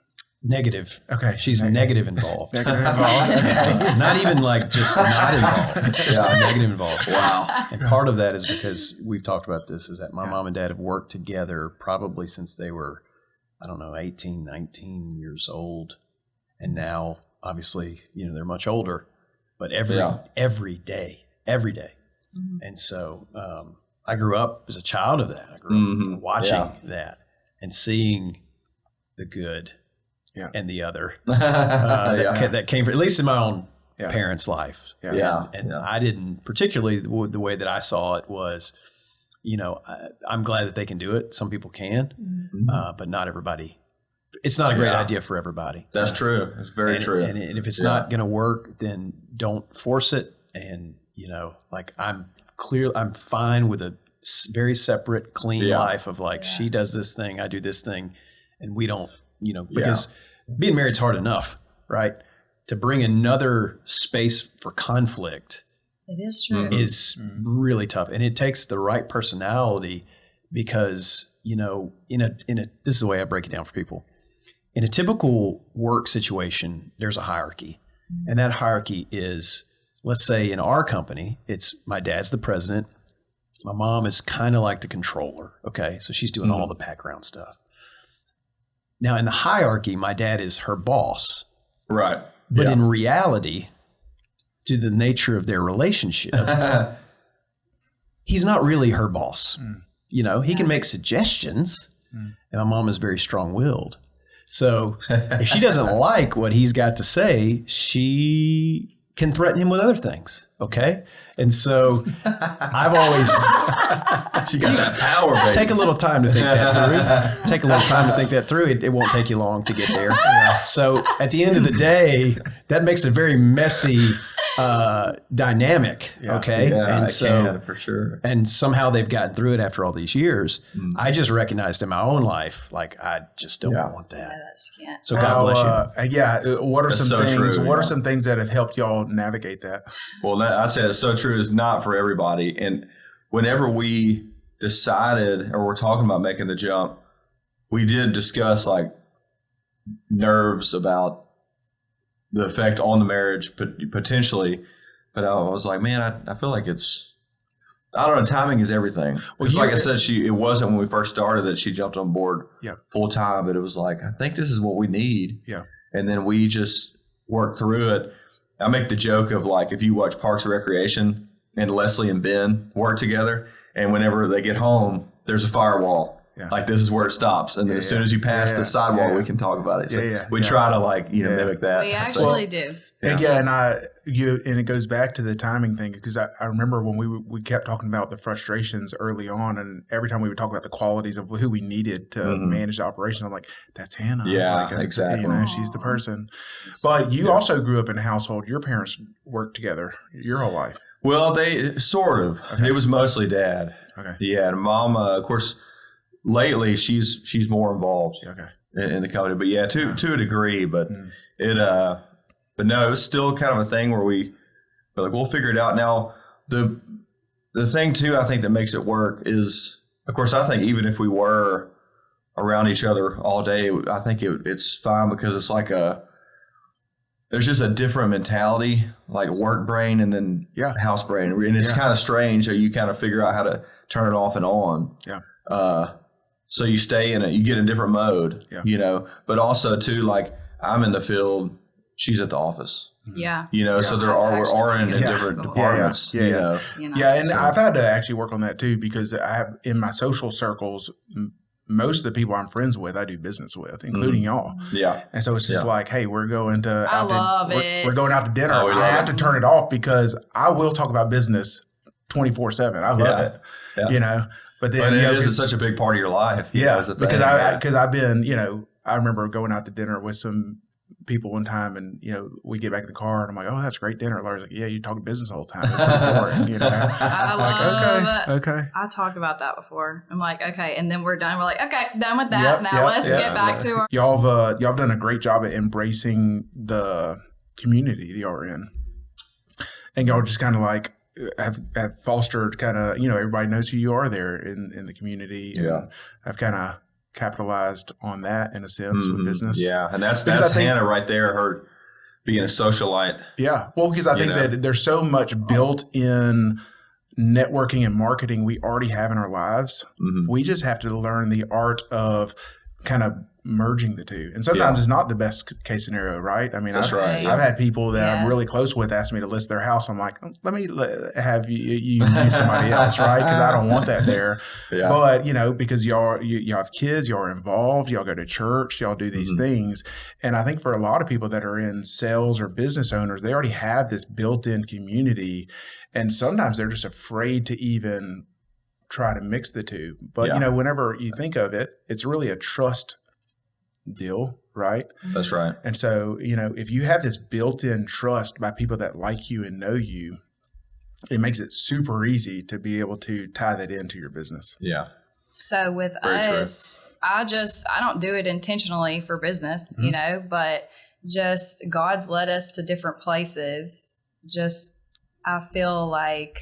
Speaker 4: Negative.
Speaker 1: Okay.
Speaker 4: She's negative involved.
Speaker 1: Negative involved. Okay.
Speaker 4: Not even like just not involved. Just negative involved.
Speaker 2: Wow.
Speaker 4: And part of that is because we've talked about this, is that my mom and dad have worked together probably since they were, 18, 19 years old. And now, obviously, they're much older, but every day. Mm-hmm. And so I grew up as a child of that. I grew up watching that and seeing the good and the other that came from, at least in my own parents' life. And I didn't, particularly the way that I saw it was, I'm glad that they can do it. Some people can, but not everybody. It's not a great idea for everybody.
Speaker 2: That's true. It's very true.
Speaker 4: And if it's not going to work, then don't force it. And, I'm fine with a very separate, clean life of she does this thing, I do this thing, and we don't, because being married's hard enough, right? To bring another space for conflict.
Speaker 3: It is true.
Speaker 4: Is really tough. And it takes the right personality because, in a this is the way I break it down for people. In a typical work situation, there's a hierarchy. And that hierarchy is, let's say in our company, it's my dad's the president. My mom is kind of like the controller. Okay. So she's doing all the background stuff. Now in the hierarchy, my dad is her boss.
Speaker 2: Right.
Speaker 4: But in reality, to the nature of their relationship, he's not really her boss. He can make suggestions, and my mom is very strong-willed. So if she doesn't like what he's got to say, she can threaten him with other things. Okay. And so I've always,
Speaker 2: she got that power, baby.
Speaker 4: Take a little time to think that through. It won't take you long to get there. So at the end of the day, that makes a very messy dynamic. Okay.
Speaker 2: Yeah,
Speaker 4: and so
Speaker 2: for sure.
Speaker 4: And somehow they've gotten through it after all these years. I just recognized in my own life, I just don't want that. So God bless you.
Speaker 1: What are
Speaker 2: That's
Speaker 1: some
Speaker 2: so
Speaker 1: things?
Speaker 2: true,
Speaker 1: What are some things that have helped y'all navigate that?
Speaker 2: Well, I said it's so true. It's not for everybody. And whenever we decided or we're talking about making the jump, we did discuss nerves about the effect on the marriage potentially. But I was like, man, I feel like I don't know. Timing is everything. Well, like I said, it wasn't when we first started that she jumped on board full time, but it was I think this is what we need.
Speaker 1: Yeah.
Speaker 2: And then we just worked through it. I make the joke of if you watch Parks and Recreation and Leslie and Ben work together, and whenever they get home, there's a firewall. Yeah. This is where it stops. And then as soon as you pass the sidewall, we can talk about it. So we try to mimic that.
Speaker 3: We actually do.
Speaker 1: And and it goes back to the timing thing, because I remember when we kept talking about the frustrations early on, and every time we would talk about the qualities of who we needed to manage the operation, I'm like, that's Hannah.
Speaker 2: Yeah, exactly.
Speaker 1: She's the person. But you also grew up in a household. Your parents worked together your whole life.
Speaker 2: Well, they sort of. Okay. It was mostly dad.
Speaker 1: Okay.
Speaker 2: Yeah, and mom, of course, lately she's more involved in the company. But to a degree. But But no, it was still kind of a thing where we'll figure it out. Now, the thing too, I think that makes it work is, of course, I think even if we were around each other all day, I think it's fine, because it's there's just a different mentality, like work brain and then house brain. And it's kind of strange how you kind of figure out how to turn it off and on.
Speaker 1: Yeah.
Speaker 2: So you stay in it, you get in a different mode, but also too, I'm in the field, she's at the we're in different departments.
Speaker 1: And I've had to actually work on that too, because I have in my social circles, most of the people I'm friends with, I do business with, including y'all.
Speaker 2: Yeah.
Speaker 1: And so it's just hey, we're going to
Speaker 3: we're
Speaker 1: going out to dinner. I have to turn it off, because I will talk about business 24/7. I love it. But then
Speaker 2: it's such a big part of your life.
Speaker 1: Because I've been, I remember going out to dinner with some people one time, and we get back in the car, and I'm like, oh, that's great dinner. Larry's like, yeah, you talk business all the time. It's pretty boring,
Speaker 3: I love
Speaker 1: okay.
Speaker 3: I talked about that before. I'm like, okay, and then we're done. We're like, okay, done with that. Let's get back to our.
Speaker 1: Y'all have done a great job at embracing the community that y'all are in, and y'all just kind of have fostered kind of everybody knows who you are there in the community.
Speaker 2: Yeah,
Speaker 1: and I've kind capitalized on that in a sense with business.
Speaker 2: Yeah, and that's
Speaker 1: Because I think-
Speaker 2: Hannah right there, her being a socialite.
Speaker 1: Yeah. Well, because I think that there's so much built-in networking and marketing we already have in our lives. We just have to learn the art of kind of merging the two. And sometimes it's not the best case scenario, right? I mean,
Speaker 2: That's right.
Speaker 1: I've had people that I'm really close with ask me to list their house. I'm like, let me have you use somebody else, right? Because I don't want that there.
Speaker 2: Yeah.
Speaker 1: But, because y'all have kids, y'all are involved, y'all go to church, y'all do these things. And I think for a lot of people that are in sales or business owners, they already have this built-in community. And sometimes they're just afraid to even try to mix the two. But, whenever you think of it, it's really a trust deal, right?
Speaker 2: That's right.
Speaker 1: And so, if you have this built-in trust by people that like you and know you, it makes it super easy to be able to tie that into your business.
Speaker 2: Yeah.
Speaker 3: So with
Speaker 2: Very
Speaker 3: us, I don't do it intentionally for business, but just God's led us to different places. I feel like,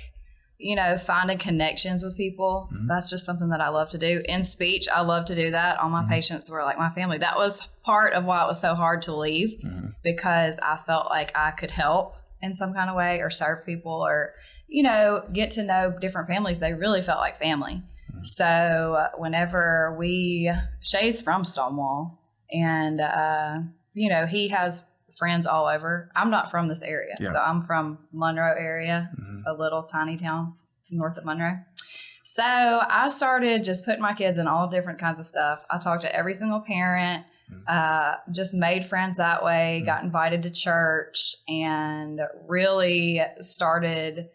Speaker 3: finding connections with people. That's just something that I love to do. In speech, I love to do that. All my patients were like my family. That was part of why it was so hard to leave, because I felt like I could help in some kind of way or serve people or, get to know different families. They really felt like family. So whenever Shay's from Stonewall and, he has friends all over. I'm not from this area. So I'm from Monroe area, a little tiny town north of Monroe. So I started just putting my kids in all different kinds of stuff. I talked to every single parent, just made friends that way, got invited to church, and really started,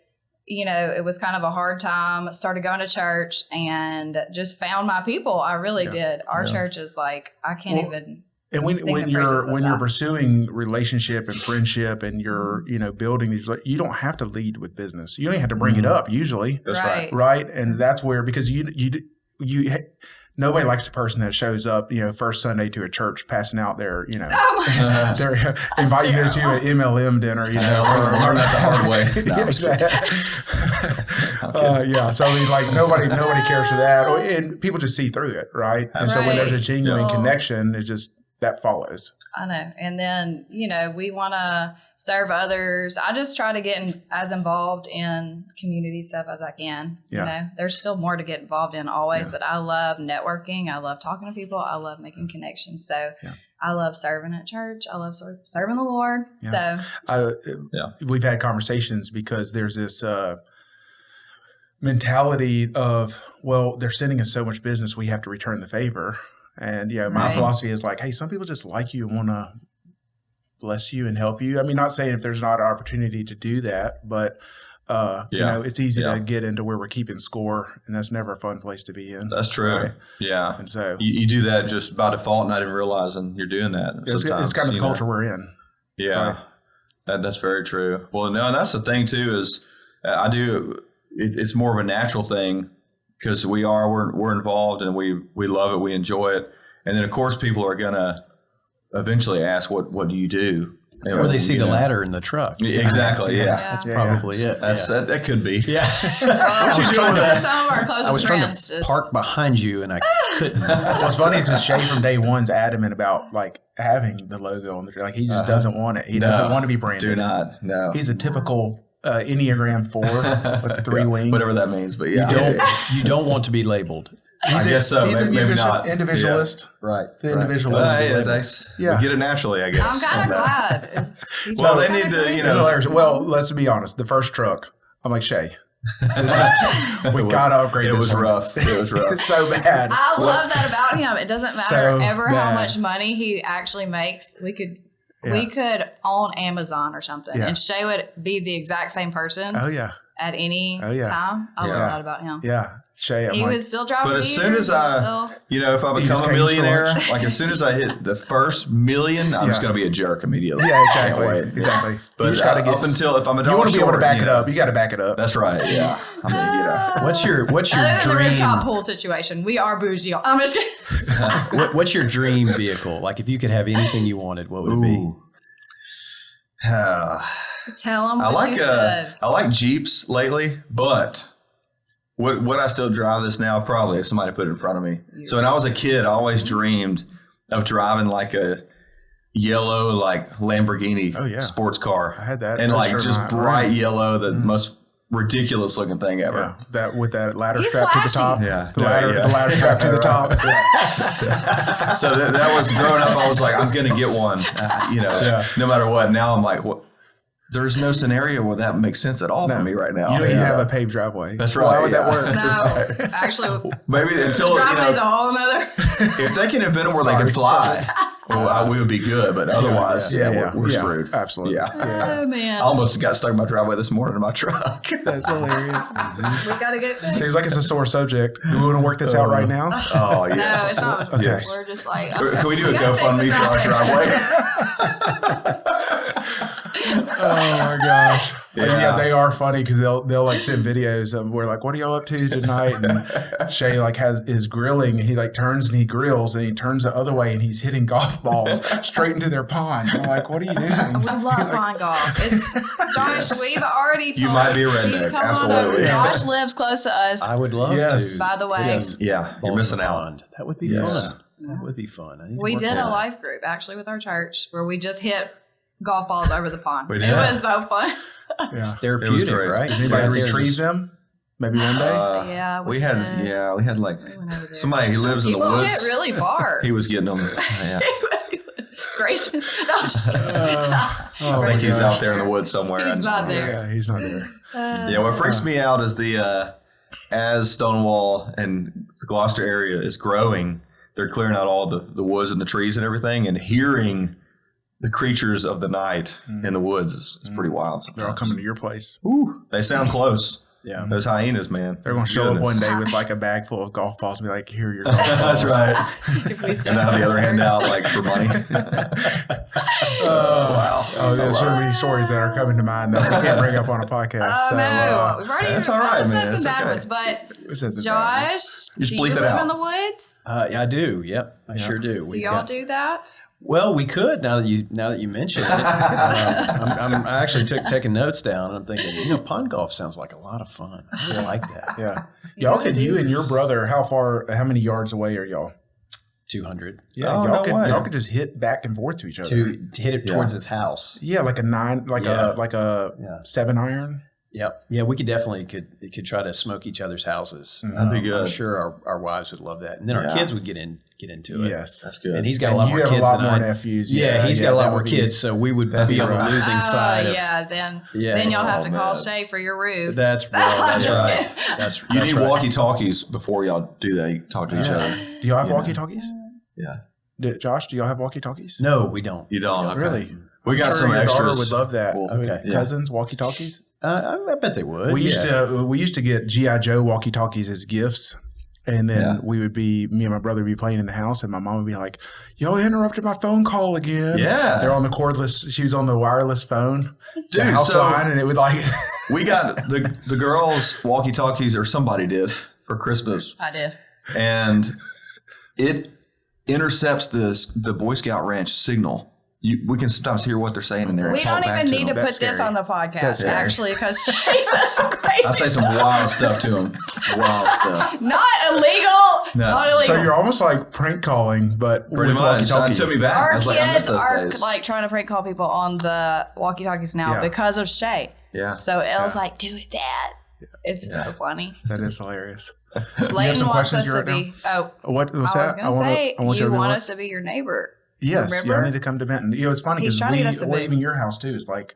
Speaker 3: it was kind of a hard time, started going to church and just found my people. I really did. Our church is like, I can't even...
Speaker 1: And when you're pursuing relationship and friendship and you're building these, you don't have to lead with business. You only have to bring it up usually.
Speaker 2: That's
Speaker 1: right. And that's where, because you nobody likes a person that shows up first Sunday to a church passing out their they're inviting you to an MLM dinner.
Speaker 2: Learn that the hard way. No,
Speaker 1: So I mean, like nobody cares for that, and people just see through it, right? And so when there's a genuine connection, it just that follows.
Speaker 3: I know. And then, we want to serve others. I just try to get as involved in community stuff as I can. There's still more to get involved in always, but I love networking. I love talking to people. I love making connections. So I love serving at church. I love serving the Lord.
Speaker 1: Yeah. So we've had conversations because there's this mentality of, well, they're sending us so much business, we have to return the favor. And, my philosophy is like, hey, some people just like you and want to bless you and help you. I mean, not saying if there's not an opportunity to do that, but, it's easy to get into where we're keeping score, and that's never a fun place to be in.
Speaker 2: That's true.
Speaker 1: Right?
Speaker 2: Yeah.
Speaker 1: And so
Speaker 2: you do that just by default, not even realizing you're doing that.
Speaker 1: It's kind of the culture we're in.
Speaker 2: Yeah. Right? That's very true. Well, no, and that's the thing too, is it's more of a natural thing. Because we're involved and we love it, we enjoy it, and then of course people are gonna eventually ask, what do you do?
Speaker 4: Or they see the ladder in the truck.
Speaker 2: Exactly. Yeah.
Speaker 4: That's probably it.
Speaker 2: That could be.
Speaker 3: Yeah. I was trying to, some of our closest friends
Speaker 4: to park behind you and I couldn't.
Speaker 1: What's funny is just Shay from day one's adamant about like having the logo on the truck. Like he just doesn't want it. He doesn't want to be branded.
Speaker 2: Do not. No.
Speaker 1: He's a typical Enneagram 4 with the 3 wings.
Speaker 2: Whatever that means, but
Speaker 4: you don't want to be labeled.
Speaker 2: I guess so.
Speaker 1: He's
Speaker 2: maybe not.
Speaker 1: Individualist.
Speaker 2: Yeah. Right.
Speaker 1: The individualist.
Speaker 2: We get it naturally, I guess.
Speaker 3: I'm kind of glad.
Speaker 2: Well, they need to,
Speaker 1: Well, let's be honest. The first truck, I'm like, Shay, we got to upgrade this.
Speaker 2: It was rough.
Speaker 1: It's so bad.
Speaker 3: I love that about him. It doesn't matter how much money he actually makes. We could own Amazon or something, and Shay would be the exact same person.
Speaker 1: Oh yeah.
Speaker 3: At any time, I love that about him.
Speaker 1: Yeah, Shay.
Speaker 3: He would still drive.
Speaker 2: But as soon as if I become a millionaire, like as soon as I hit the first million, I'm just going to be a jerk immediately.
Speaker 1: Yeah, exactly.
Speaker 2: But you just gotta get, up until if I'm a dollar,
Speaker 1: you want to be able to back it up. You got to back it up.
Speaker 2: That's right. Yeah.
Speaker 4: What's your
Speaker 3: other
Speaker 4: dream?
Speaker 3: Than the rooftop pool situation, we are bougie. I'm just kidding.
Speaker 4: What's your dream vehicle? Like if you could have anything you wanted, what would it be?
Speaker 3: Tell them.
Speaker 2: I like Jeeps lately, but Would I still drive this now? Probably if somebody put it in front of me. So when I was a kid, I always dreamed of driving like a yellow like Lamborghini sports car.
Speaker 1: I had that.
Speaker 2: And like just bright yellow, the most ridiculous looking thing ever.
Speaker 1: Yeah, that with that ladder
Speaker 3: He's
Speaker 1: strap
Speaker 3: flashy.
Speaker 1: to the top.
Speaker 2: Yeah.
Speaker 1: The ladder strap to the top.
Speaker 2: So that was growing up. I was like, I'm going to get one, no matter what. Now I'm like, what? There's no scenario where that makes sense at all for me right now.
Speaker 1: You don't even have a paved driveway.
Speaker 2: That's right.
Speaker 1: Why would that work?
Speaker 3: No, actually,
Speaker 2: maybe until
Speaker 3: driveway's a whole nother.
Speaker 2: if they can invent them where they can fly, we would be good. But otherwise, we're screwed.
Speaker 1: Absolutely.
Speaker 3: Oh man!
Speaker 2: I almost got stuck in my driveway this morning in my truck.
Speaker 1: That's hilarious.
Speaker 3: We gotta get it fixed.
Speaker 1: Seems like it's a sore subject. Do we want to work this out right now?
Speaker 2: Oh
Speaker 3: No,
Speaker 2: yes.
Speaker 3: it's not.
Speaker 1: Okay.
Speaker 3: We're just like,
Speaker 2: Can we do a
Speaker 3: gotta
Speaker 2: GoFundMe
Speaker 3: fix
Speaker 2: for
Speaker 3: the
Speaker 2: our driveway?
Speaker 1: Oh my gosh.
Speaker 2: Yeah.
Speaker 1: They are funny because they'll like send videos of we're like, what are y'all up to tonight? And Shay like is grilling. He like turns and he grills and he turns the other way and he's hitting golf balls straight into their pond. I'm like, what are you doing?
Speaker 3: We love pond golf. It's Josh. We've already.
Speaker 2: You might be a redneck. Absolutely.
Speaker 3: Josh lives close to us.
Speaker 4: I would love
Speaker 1: Yes.
Speaker 4: to.
Speaker 3: By the way.
Speaker 2: Yeah, you're missing out.
Speaker 4: That would be
Speaker 2: Yes.
Speaker 4: fun. That would be fun. I need to
Speaker 3: We
Speaker 4: work
Speaker 3: did
Speaker 4: that
Speaker 3: a
Speaker 4: out.
Speaker 3: life group actually with our church where we just hit golf balls over the pond.
Speaker 2: We
Speaker 3: It
Speaker 2: did.
Speaker 3: was so fun.
Speaker 1: Yeah.
Speaker 4: It's therapeutic,
Speaker 2: great.
Speaker 4: right?
Speaker 1: Does anybody
Speaker 4: Yeah,
Speaker 1: retrieve
Speaker 4: just-
Speaker 1: them? Maybe one day?
Speaker 3: Yeah,
Speaker 2: we had like
Speaker 3: We went over there.
Speaker 2: somebody who lives in the
Speaker 3: People
Speaker 2: woods.
Speaker 3: hit really far.
Speaker 2: He was getting them. Yeah.
Speaker 3: Grayson. No, I'm just kidding.
Speaker 2: I think he's out there in the woods somewhere.
Speaker 3: He's not there.
Speaker 1: Yeah, he's not there.
Speaker 2: Yeah, what freaks me out is as Stonewall and the Gloucester area is growing, they're clearing out all the woods and the trees and everything, and hearing the creatures of the night in the woods. It's pretty wild.
Speaker 1: They're all coming to your place.
Speaker 2: Ooh, they sound close.
Speaker 4: Yeah.
Speaker 2: Those hyenas, man.
Speaker 1: They're going to show up
Speaker 2: Goodness.
Speaker 1: one day with like a bag full of golf balls and be like, here are your golf balls.
Speaker 2: That's right. And have the other hand out like for money. Wow.
Speaker 1: Oh, there's so many stories that are coming to mind that we can't bring up on a podcast.
Speaker 3: Oh
Speaker 1: so,
Speaker 3: no, we've already
Speaker 2: that's all right,
Speaker 3: said
Speaker 2: man.
Speaker 3: some
Speaker 2: It's
Speaker 3: bad
Speaker 2: okay.
Speaker 3: ones, but
Speaker 1: it's at the times.
Speaker 3: Josh,
Speaker 2: Just
Speaker 3: do
Speaker 2: bleep
Speaker 3: you
Speaker 2: it
Speaker 3: live
Speaker 2: out.
Speaker 3: in the woods?
Speaker 4: Yeah, I do. Yep, I sure do.
Speaker 3: Do y'all do that?
Speaker 4: Well, we could now that you mention it. I actually taking notes down. And I'm thinking, pond golf sounds like a lot of fun. I really like that.
Speaker 1: Yeah. You and your brother, how many yards away are y'all?
Speaker 4: 200
Speaker 1: Yeah,
Speaker 2: Oh, no way.
Speaker 1: y'all could just hit back and forth to each other.
Speaker 4: to hit it towards his house.
Speaker 1: Yeah, like a 9, like
Speaker 4: Yeah.
Speaker 1: a 7 iron.
Speaker 4: Yep. Yeah, we could definitely could try to smoke each other's houses.
Speaker 2: That'd be good.
Speaker 4: I'm sure our wives would love that, and then our
Speaker 2: Yeah.
Speaker 4: kids would get into it.
Speaker 1: Yes.
Speaker 2: That's good.
Speaker 4: And he's got a
Speaker 1: And
Speaker 4: lot
Speaker 1: you
Speaker 4: more
Speaker 1: have
Speaker 4: kids
Speaker 1: a lot
Speaker 4: than
Speaker 1: more
Speaker 4: I.
Speaker 1: nephews.
Speaker 4: Yeah, he's got a lot
Speaker 1: that
Speaker 4: more
Speaker 1: would be-
Speaker 4: kids, so we would
Speaker 1: that'd
Speaker 4: be
Speaker 1: be
Speaker 4: on the
Speaker 1: rough.
Speaker 4: losing side of.
Speaker 3: Yeah, then
Speaker 4: Yeah.
Speaker 3: you'll have to call
Speaker 2: man.
Speaker 3: Shay for your roof.
Speaker 4: That's right.
Speaker 3: I'm
Speaker 4: That's
Speaker 3: just
Speaker 4: right.
Speaker 3: kidding.
Speaker 4: That's
Speaker 2: You
Speaker 4: that's
Speaker 2: need
Speaker 4: right.
Speaker 2: walkie-talkies before y'all do that. You talk to each other.
Speaker 1: Do y'all have
Speaker 2: Yeah.
Speaker 1: walkie-talkies?
Speaker 2: Yeah.
Speaker 1: Josh, do y'all have walkie-talkies?
Speaker 4: No, we don't.
Speaker 2: You don't? Okay.
Speaker 1: Really?
Speaker 2: We got
Speaker 1: I'm sure
Speaker 2: some
Speaker 1: your daughter
Speaker 2: extras.
Speaker 1: would love that.
Speaker 2: Cool.
Speaker 4: Okay.
Speaker 2: Yeah.
Speaker 1: Cousins, walkie-talkies?
Speaker 4: I bet they would.
Speaker 1: We
Speaker 4: yeah.
Speaker 1: used to get G.I. Joe walkie-talkies as gifts. And then me and my brother would be playing in the house, and my mom would be like, y'all interrupted my phone call again.
Speaker 2: Yeah.
Speaker 1: They're on the cordless. She was on the wireless phone.
Speaker 2: Dude,
Speaker 1: the house
Speaker 2: so-
Speaker 1: line, and it would like.
Speaker 2: We got the girls' walkie-talkies, or somebody did, for Christmas.
Speaker 3: I did.
Speaker 2: And it intercepts the Boy Scout Ranch signal. We can sometimes hear what they're saying in there. and
Speaker 3: We
Speaker 2: talk
Speaker 3: don't
Speaker 2: back
Speaker 3: even
Speaker 2: to
Speaker 3: need to
Speaker 2: them.
Speaker 3: put this
Speaker 1: scary.
Speaker 3: on the podcast,
Speaker 1: That's scary.
Speaker 3: actually, because Shay says some crazy
Speaker 2: I say some
Speaker 3: stuff.
Speaker 2: wild stuff to them. Wild stuff.
Speaker 3: Not illegal.
Speaker 2: No.
Speaker 3: Not illegal.
Speaker 1: So you're almost like prank calling, but
Speaker 2: Pretty
Speaker 1: with
Speaker 2: much. It
Speaker 1: walkie-talkie.
Speaker 2: took me back. I
Speaker 3: Our
Speaker 2: was like, I miss
Speaker 3: kids
Speaker 2: those
Speaker 3: are
Speaker 2: days.
Speaker 3: like trying to prank call people on the walkie-talkies now
Speaker 1: Yeah.
Speaker 3: because of Shay.
Speaker 2: Yeah.
Speaker 3: So Elle's like, "Do it, Dad." It's
Speaker 2: Yeah.
Speaker 3: so funny.
Speaker 1: That is hilarious.
Speaker 3: Layton
Speaker 1: some
Speaker 3: wants
Speaker 1: questions
Speaker 3: us to
Speaker 1: you wrote
Speaker 3: be. Oh,
Speaker 1: What was
Speaker 3: I was
Speaker 1: that?
Speaker 3: going to say,
Speaker 1: I want
Speaker 3: you
Speaker 1: to
Speaker 3: want us to be your neighbor.
Speaker 1: Yes,
Speaker 3: remember?
Speaker 1: y'all need to come to Benton. It's funny
Speaker 3: He's
Speaker 1: because
Speaker 3: trying to get us to
Speaker 1: or
Speaker 3: move.
Speaker 1: even your house too. Is like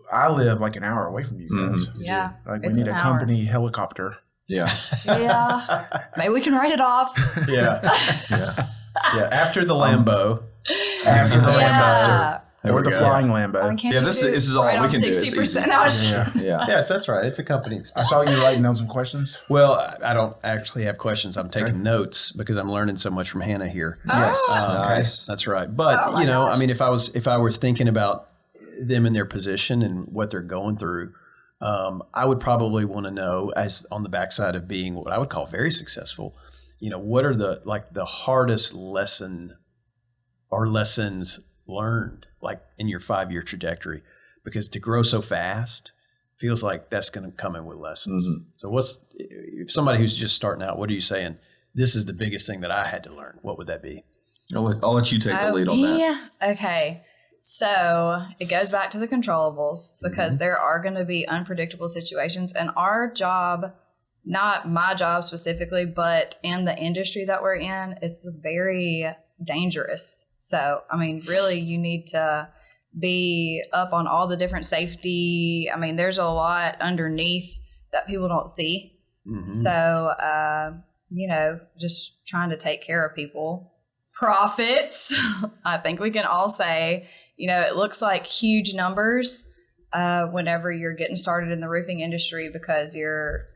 Speaker 1: I live like an hour away from you guys.
Speaker 3: Yeah,
Speaker 1: Like we
Speaker 3: it's
Speaker 1: need a
Speaker 3: an hour.
Speaker 1: company helicopter.
Speaker 2: Yeah.
Speaker 3: Yeah. Maybe we can write it off.
Speaker 4: Yeah.
Speaker 2: Yeah.
Speaker 4: Yeah. After the Lambo.
Speaker 1: After the
Speaker 3: Yeah.
Speaker 2: There
Speaker 1: or
Speaker 2: we
Speaker 1: the
Speaker 2: go.
Speaker 1: flying
Speaker 3: Why
Speaker 1: Lambo.
Speaker 3: can't
Speaker 2: Yeah,
Speaker 3: you
Speaker 2: this
Speaker 3: do
Speaker 2: is all
Speaker 3: right
Speaker 2: we
Speaker 3: off
Speaker 2: can do. It's
Speaker 3: 60%?
Speaker 2: easy.
Speaker 3: I was-
Speaker 1: Yeah.
Speaker 2: Yeah.
Speaker 4: Yeah, that's right. It's a company
Speaker 1: I saw you writing down some questions.
Speaker 4: Well, I don't actually have questions. I'm taking notes because I'm learning so much from Hannah here.
Speaker 1: Yes.
Speaker 3: Oh.
Speaker 2: Nice.
Speaker 4: That's right. But
Speaker 3: Oh my gosh.
Speaker 4: I mean, if I was thinking about them in their position and what they're going through, I would probably want to know, as on the backside of being what I would call very successful, what are the hardest lesson or lessons learned, like in your 5-year trajectory? Because to grow so fast feels like that's going to come in with lessons.
Speaker 2: Mm-hmm.
Speaker 4: So if somebody who's just starting out, what are you saying? This is the biggest thing that I had to learn. What would that be?
Speaker 2: I'll let you take the lead on that.
Speaker 3: Yeah. Okay. So it goes back to the controllables because there are going to be unpredictable situations, and our job, not my job specifically, but in the industry that we're in, it's very dangerous. So, I mean, really you need to be up on all the different safety. I mean, there's a lot underneath that people don't see. Mm-hmm. So, just trying to take care of people. Profits, I think we can all say, it looks like huge numbers whenever you're getting started in the roofing industry because your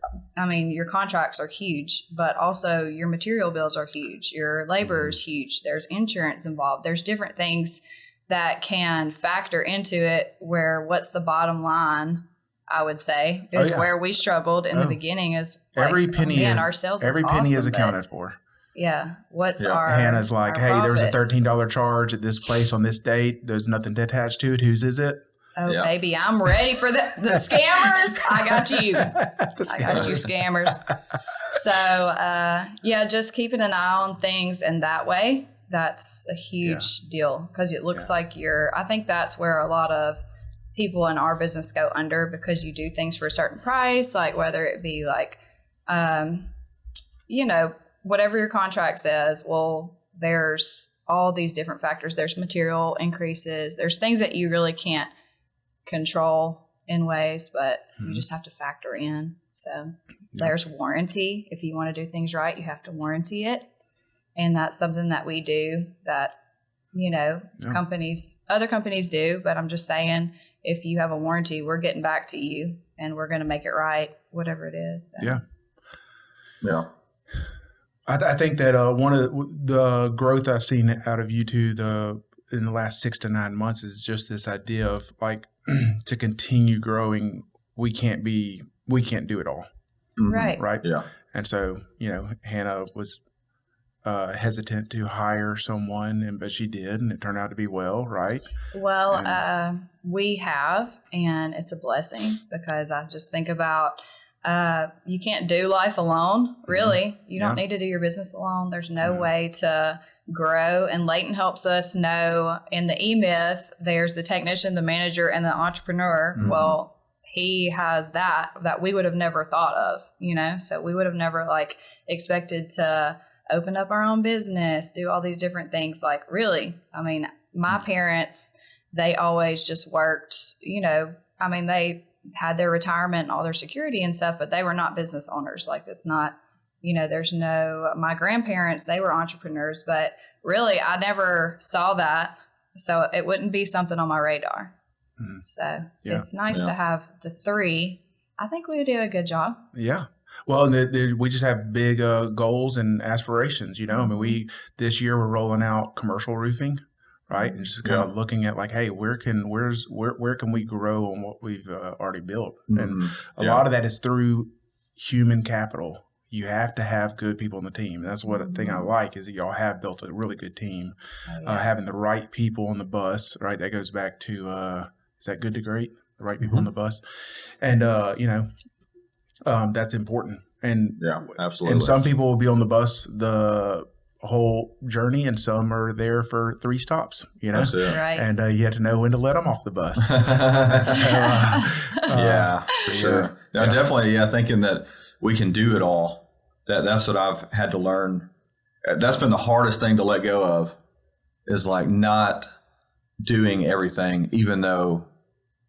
Speaker 3: contracts are huge, but also your material bills are huge. Your labor is huge. There's insurance involved. There's different things that can factor into it where what's the bottom line, I would say, is where we struggled in the beginning is
Speaker 1: every penny
Speaker 3: our sales
Speaker 1: every penny
Speaker 3: awesome,
Speaker 1: is accounted for.
Speaker 3: Yeah. What's our
Speaker 1: Hannah's like, hey,
Speaker 3: profits?
Speaker 1: there's a $13 charge at this place on this date. There's nothing attached to it. Whose is it?
Speaker 3: Oh, baby, I'm ready for the scammers. I got you.
Speaker 1: I
Speaker 3: got you, scammers. So, just keeping an eye on things in that way. That's a huge deal because it looks like I think that's where a lot of people in our business go under because you do things for a certain price, like whether it be like, whatever your contract says, well, there's all these different factors. There's material increases. There's things that you really can't control in ways, but you just have to factor in. So there's warranty. If you want to do things right, you have to warranty it. And that's something that we do that, other companies do. But I'm just saying, if you have a warranty, we're getting back to you and we're going to make it right, whatever it is. So.
Speaker 1: Yeah.
Speaker 2: Yeah.
Speaker 1: I think that one of the growth I've seen out of you two in the last 6 to 9 months is just this idea of like to continue growing. We can't do it all.
Speaker 3: Right.
Speaker 1: Right.
Speaker 2: Yeah.
Speaker 1: And so, Hannah was hesitant to hire someone, but she did, and it turned out to be well, right?
Speaker 3: Well, we have, and it's a blessing because I just think about you can't do life alone, really. You don't need to do your business alone. There's no way to grow. And Leighton helps us know in the E-Myth, there's the technician, the manager, and the entrepreneur. Mm-hmm. Well, he has that we would have never thought of, so we would have never expected to open up our own business, do all these different things. Like really, my parents, they always just worked, they had their retirement and all their security and stuff, but they were not business owners. Like it's not, my grandparents, they were entrepreneurs, but really I never saw that. So it wouldn't be something on my radar. Mm-hmm. So it's nice to have the three. I think we do a good job.
Speaker 1: Yeah. Well, we just have big goals and aspirations, this year we're rolling out commercial roofing. Right. And just kind of looking at like, hey, where can we grow on what we've already built? Mm-hmm. And a lot of that is through human capital. You have to have good people on the team. That's what a thing I like is that y'all have built a really good team. Having the right people on the bus. Right. That goes back to is that good to great? The right people on the bus. And, that's important. And
Speaker 2: absolutely.
Speaker 1: And some people will be on the bus the whole journey, and some are there for 3 stops,
Speaker 2: That's it.
Speaker 3: Right.
Speaker 1: And you have to know when to let them off the bus.
Speaker 2: For sure. No, definitely. Yeah. Thinking that we can do it all. That's what I've had to learn. That's been the hardest thing to let go of is like not doing everything, even though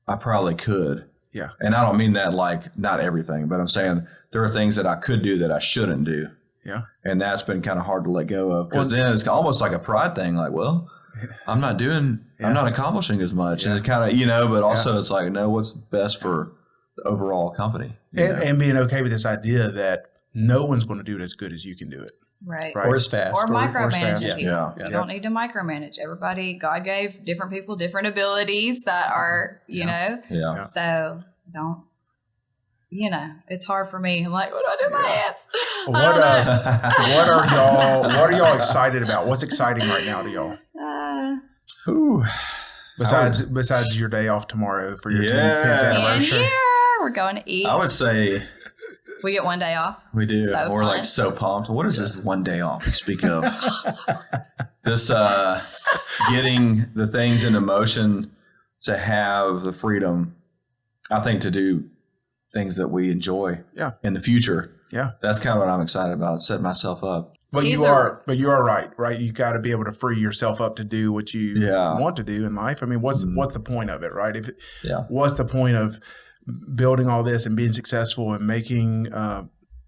Speaker 2: I probably could.
Speaker 1: Yeah.
Speaker 2: And I don't mean that like not everything, but I'm saying there are things that I could do that I shouldn't do.
Speaker 1: Yeah.
Speaker 2: And that's been kind of hard to let go of because then it's almost like a pride thing. Like, well, I'm not accomplishing as much. And it's kind of, but also it's like, no, what's best for the overall company?
Speaker 1: And being okay with this idea that no one's going to do it as good as you can do it.
Speaker 3: Right.
Speaker 4: Or as fast.
Speaker 3: Or micromanage people.
Speaker 2: Yeah.
Speaker 3: You don't need to micromanage. Everybody, God gave different people different abilities that are, know.
Speaker 2: Yeah.
Speaker 3: So don't, it's hard for me. I'm like, what do I do with my hands?
Speaker 1: What are y'all excited about? What's exciting right now to y'all? Besides your day off tomorrow for your 10th anniversary.
Speaker 3: We're going to eat.
Speaker 2: I would say
Speaker 3: we get one day off.
Speaker 2: we do.
Speaker 3: So
Speaker 2: We're
Speaker 3: fun.
Speaker 2: like so pumped. What is this one day off you speak of? This getting the things into motion to have the freedom, I think, to do things that we enjoy in the future.
Speaker 1: Yeah.
Speaker 2: That's kind of what I'm excited about, setting myself up.
Speaker 1: But you are right? You got to be able to free yourself up to do what you want to do in life. I mean, what's the point of it, right? What's the point of building all this and being successful and making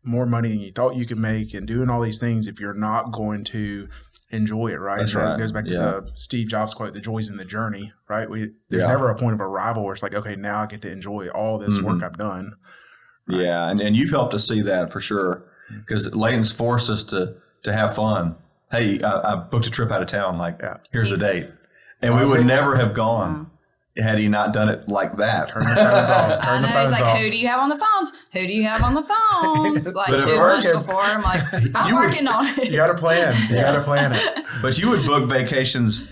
Speaker 1: more money than you thought you could make and doing all these things if you're not going to enjoy it, right?
Speaker 2: That's
Speaker 1: and
Speaker 2: right.
Speaker 1: It goes back to the Steve Jobs quote, "The joy's in the journey," right? There's never a point of arrival where it's like, okay, now I get to enjoy all this work I've done. Right?
Speaker 2: Yeah, and you've helped us see that for sure, because Layton's forced us to have fun. Hey, I booked a trip out of town. Like, here's the date, and we would never have gone had he not done it like that.
Speaker 1: Turn the phones off.
Speaker 3: I know. He's like, "Who do you have on the phones? Who do you have on the phones?" Like,
Speaker 2: But at
Speaker 3: 2
Speaker 2: first-
Speaker 3: months before, I'm like, I'm working on it.
Speaker 1: You got to plan. You got to plan it.
Speaker 2: But you would book vacations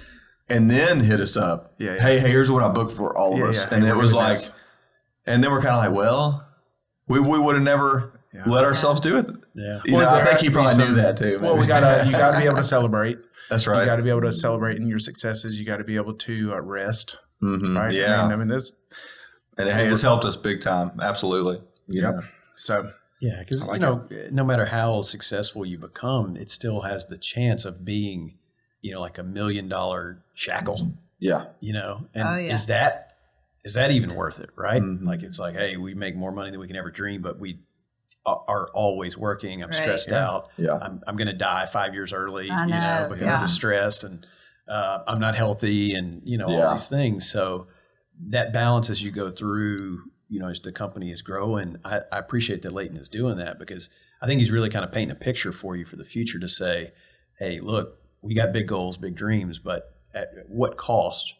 Speaker 2: and then hit us up.
Speaker 1: Yeah.
Speaker 2: Hey, here's what I booked for all of us. And it was like, and then we're kind of like, well, we would have never let ourselves do it.
Speaker 4: Yeah.
Speaker 2: You know, I think he probably knew that too.
Speaker 1: Well, you got to be able to celebrate.
Speaker 2: That's right.
Speaker 1: You got to be able to celebrate in your successes. You got to be able to rest. Right?
Speaker 2: Yeah.
Speaker 1: I mean this.
Speaker 2: And hey, it's helped us big time. Absolutely.
Speaker 1: Yep. So.
Speaker 4: Yeah, because no matter how successful you become, it still has the chance of being, like $1 million shackle.
Speaker 2: Yeah.
Speaker 4: And is that even worth it, right? Like it's like, hey, we make more money than we can ever dream, but we are always working. I'm stressed out.
Speaker 2: Yeah.
Speaker 4: I'm going to die 5 years early,
Speaker 3: know.
Speaker 4: because of the stress, and I'm not healthy, and all these things. So that balance as you go through, as the company is growing, I appreciate that Layton is doing that, because I think he's really kind of painting a picture for you for the future to say, hey, look, we got big goals, big dreams, but at what cost?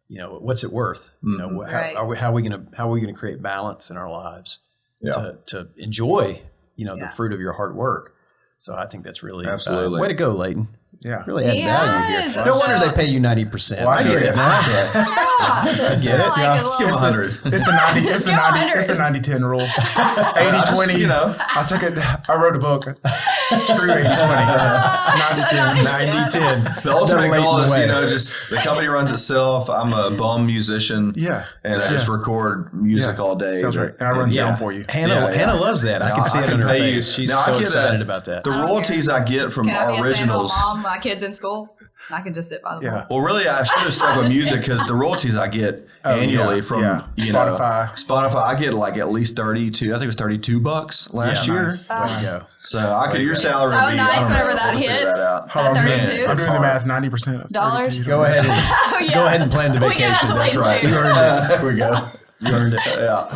Speaker 4: What's it worth? How are we going to create balance in our lives to enjoy, the fruit of your hard work? So I think that's really
Speaker 2: absolutely
Speaker 4: way to go, Layton.
Speaker 1: Yeah,
Speaker 4: really add value here. No wonder they pay you 90%.
Speaker 1: Well, I get it.
Speaker 4: I get it.
Speaker 2: Let's give 100.
Speaker 1: It's the 90-10 rule. 80-20. I took it. I wrote a book. Screw 80-20. 90-10.
Speaker 2: The ultimate goal is, just the company runs itself. I'm a bum musician.
Speaker 1: Yeah.
Speaker 2: And I just record music all day.
Speaker 1: Sounds right. And I run sound for you.
Speaker 4: Hannah loves that. I can see it on her face. She's so excited about that.
Speaker 2: The royalties I get from our originals.
Speaker 3: My kids in school, I can just sit by the pool.
Speaker 2: Well, really, I should have stuck with music, because the royalties I get annually from Spotify, I get like at least 32. I think it was $32 last year.
Speaker 4: Nice. Way to go.
Speaker 2: So I could your salary would be
Speaker 3: nice whenever
Speaker 2: know,
Speaker 3: that
Speaker 2: we'll
Speaker 3: hits.
Speaker 2: That
Speaker 3: That 32.
Speaker 1: I'm doing the math. 90% of
Speaker 3: Dollars.
Speaker 4: Go ahead and plan the vacation.
Speaker 3: That's right.
Speaker 4: You earned it.
Speaker 2: There we go.
Speaker 4: You earned it.
Speaker 2: Yeah.